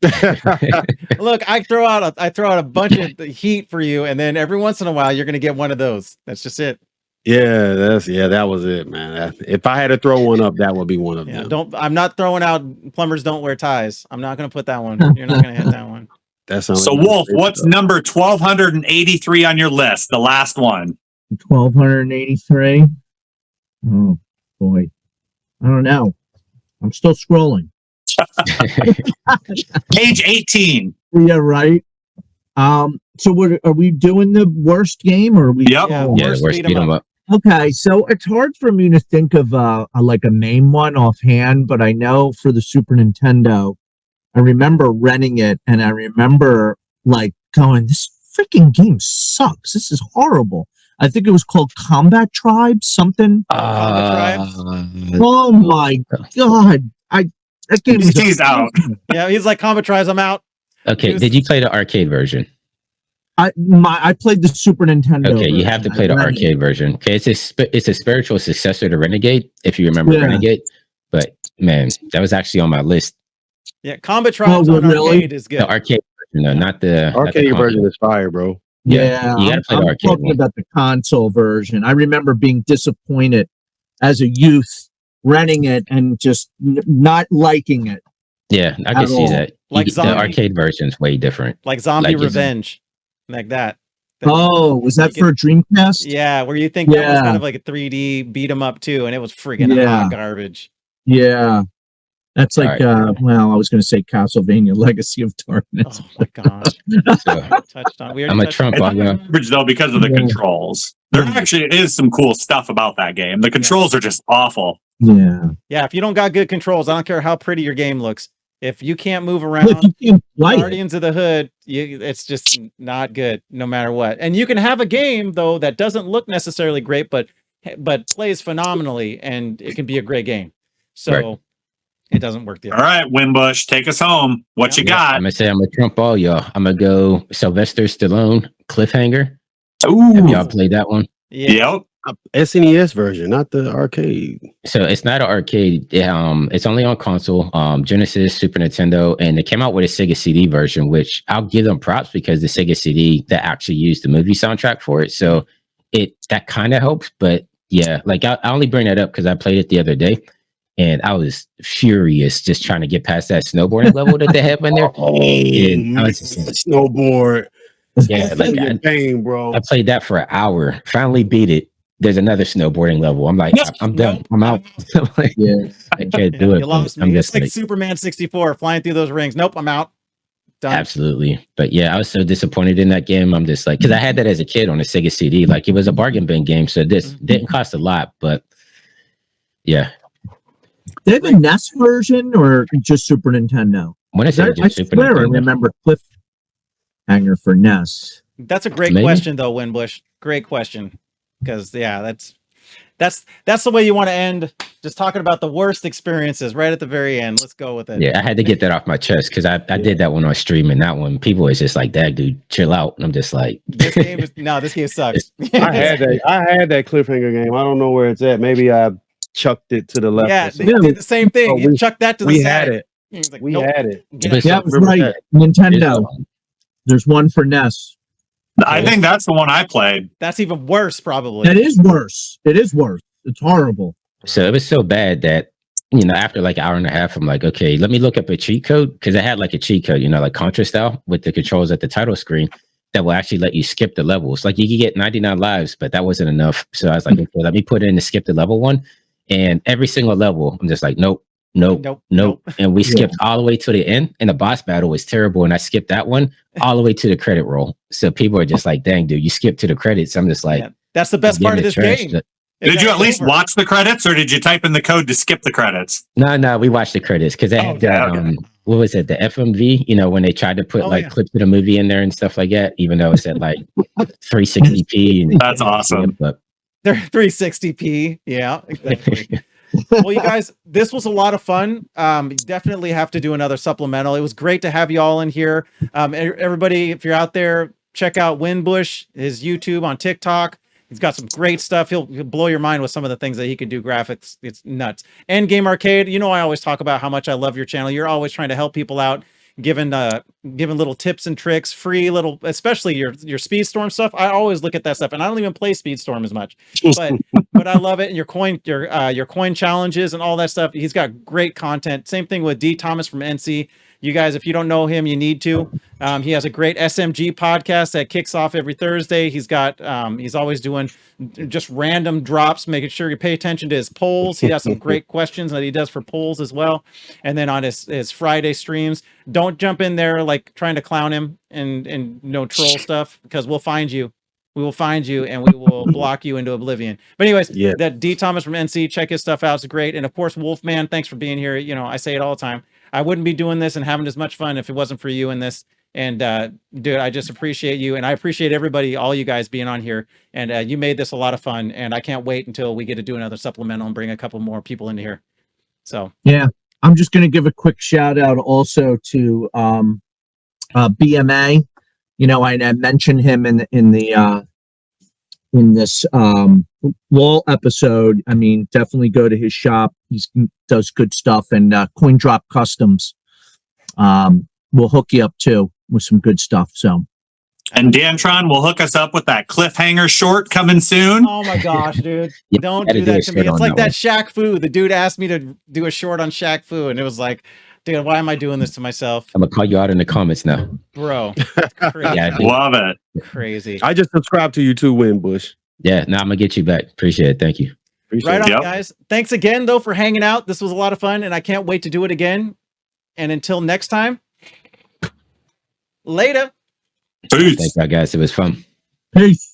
Look, I throw out a bunch of heat for you, and then every once in a while you're gonna get one of those. That's just it. That was it, man. If I had to throw one up, that would be one of them. I'm not throwing out plumbers don't wear ties. I'm not gonna put that one. You're not gonna hit that one. That sounds So, Wolf, what's number 1283 on your list? The last one. 1283. Oh boy, I don't know. I'm still scrolling. Page 18. Yeah, right. So what are we doing? The worst game, or are we? Yep. Yeah, Yeah, worst worst beat 'em beat 'em up. up. Okay, so it's hard for me to think of like a main one offhand, but I know for the Super Nintendo, I remember renting it, and I remember like going, "This freaking game sucks. This is horrible." I think it was called Combat Tribe, something. Oh my god! That game was He's out. Yeah, he's like Combat Tribes, I'm out. Okay, did you play the arcade version? I played the Super Nintendo. Okay, you have to play the arcade version. Okay, it's a spiritual successor to Renegade, if you remember Renegade. But man, that was actually on my list. Yeah, Combat Tribes on arcade is good. The arcade version, no, not the arcade not the version is fire, bro. Yeah, you gotta play the I'm arcade talking one. about the console version. I remember being disappointed as a youth renting it and just not liking it. Yeah, I can see that. Like the arcade version is way different. Like Zombie Like, Revenge, like that. Oh, was that for a Dreamcast? Yeah, where you think that was kind of like a 3D beat 'em up too, and it was friggin' hot garbage. Yeah. That's like, well, I was going to say Castlevania Legacy of Darkness. Oh my gosh. Touched on. I'm a Trump on garbage though because of the controls. There actually is some cool stuff about that game. The controls are just awful. Yeah. Yeah, if you don't got good controls, I don't care how pretty your game looks. If you can't move around, Guardians of the Hood, it's just not good no matter what. And you can have a game though that doesn't look necessarily great, but plays phenomenally, and it can be a great game. So it doesn't work the other way. All right, Winbush, take us home. What you got? I'm gonna say I'm gonna trump all y'all. I'm gonna go Sylvester Stallone Cliffhanger. Ooh. Have y'all played that one? Yeah. Yep. SNES version, not the arcade. So it's not an arcade. It's only on console, Genesis, Super Nintendo, and they came out with a Sega CD version, which I'll give them props because the Sega CD that actually used the movie soundtrack for it. So that kind of helps. But yeah, like I only bring that up because I played it the other day, and I was furious just trying to get past that snowboarding level that they have in there. And I was just like, snowboard. Yeah, like pain, bro. I played that for an hour. Finally beat it. There's another snowboarding level. I'm like, I'm done. I'm out. Like, I can't do it. You lost me. I'm It's just like Superman 64 flying through those rings. Nope, I'm out. Done. Absolutely. But yeah, I was so disappointed in that game. I'm just like, because I had that as a kid on a Sega CD. Like it was a bargain bin game. So this didn't cost a lot, but yeah. They have a NES version or just Super Nintendo? When I said just Super swear I Nintendo. remember Cliffhanger for NES. That's a great question, though, Winbush. Great question. Because yeah, that's the way you want to end. Just talking about the worst experiences right at the very end. Let's go with it. Yeah, I had to get that off my chest because I did that one on stream, and that one people was just like, "Dad, dude, chill out." And I'm just like, this game sucks. I had that cliffhanger game. I don't know where it's at. Maybe I chucked it to the left. Yeah, they did the same thing. You chucked that to the side. Had it. Like, we had it. Yeah, it was right. Nintendo. There's one for NES. I think that's the one I played. That's even worse, probably. That is worse. It is worse. It's horrible. So it was so bad that, after like an hour and a half, I'm like, okay, let me look up a cheat code. Because it had like a cheat code, like Contra style with the controls at the title screen that will actually let you skip the levels. Like you could get 99 lives, but that wasn't enough. So I was like, okay, let me put in the skip the level one. And every single level, I'm just like, nope. And we skipped all the way to the end, and the boss battle was terrible. And I skipped that one all the way to the credit roll. So people are just like, dang, dude, you skipped to the credits. I'm just like, that's the best part of this game. Did you at least watch the credits, or did you type in the code to skip the credits? No, we watched the credits because they had what was it, the FMV? When they tried to put clips of the movie in there and stuff like that, even though it's at like 360p. And that's awesome. They're 360p. Yeah, exactly. Well, you guys, this was a lot of fun. You definitely have to do another supplemental. It was great to have you all in here. Everybody, if you're out there, check out Winbush, his YouTube on TikTok. He's got some great stuff. He'll blow your mind with some of the things that he can do graphics. It's nuts. And Game Arcade, I always talk about how much I love your channel. You're always trying to help people out, giving little tips and tricks, free little, especially your Speedstorm stuff. I always look at that stuff, and I don't even play Speedstorm as much, but I love it. And your coin challenges and all that stuff. He's got great content. Same thing with D. Thomas from NC. You guys, if you don't know him, you need to. He has a great SMG podcast that kicks off every Thursday. He's always doing just random drops, making sure you pay attention to his polls. He has some great questions that he does for polls as well. And then on his Friday streams, don't jump in there like trying to clown him and troll stuff, because we'll find you. We will find you and we will block you into oblivion. But anyways, that D. Thomas from NC, check his stuff out. It's great. And of course, Wolfman, thanks for being here. I say it all the time. I wouldn't be doing this and having as much fun if it wasn't for you in this. And dude, I just appreciate you, and I appreciate everybody, all you guys being on here. And you made this a lot of fun, and I can't wait until we get to do another supplemental and bring a couple more people into here. So yeah, I'm just going to give a quick shout out also to BMA. I mentioned him in this wall episode. I mean, definitely go to his shop. He does good stuff. And Coin Drop Customs will hook you up too with some good stuff. So, and Dantron will hook us up with that cliffhanger short coming soon. Oh my gosh, dude. Don't do that to me. It's like that Shaq Fu. The dude asked me to do a short on Shaq Fu, and it was like, dude, why am I doing this to myself? I'm gonna call you out in the comments now, bro. Crazy. Yeah, love it. Crazy. I just subscribed to you too, Winbush. Yeah, now I'm gonna get you back. Appreciate it. Thank you. Right on, guys. Thanks again, though, for hanging out. This was a lot of fun, and I can't wait to do it again. And until next time, later. Peace. Thank you, guys. It was fun. Peace.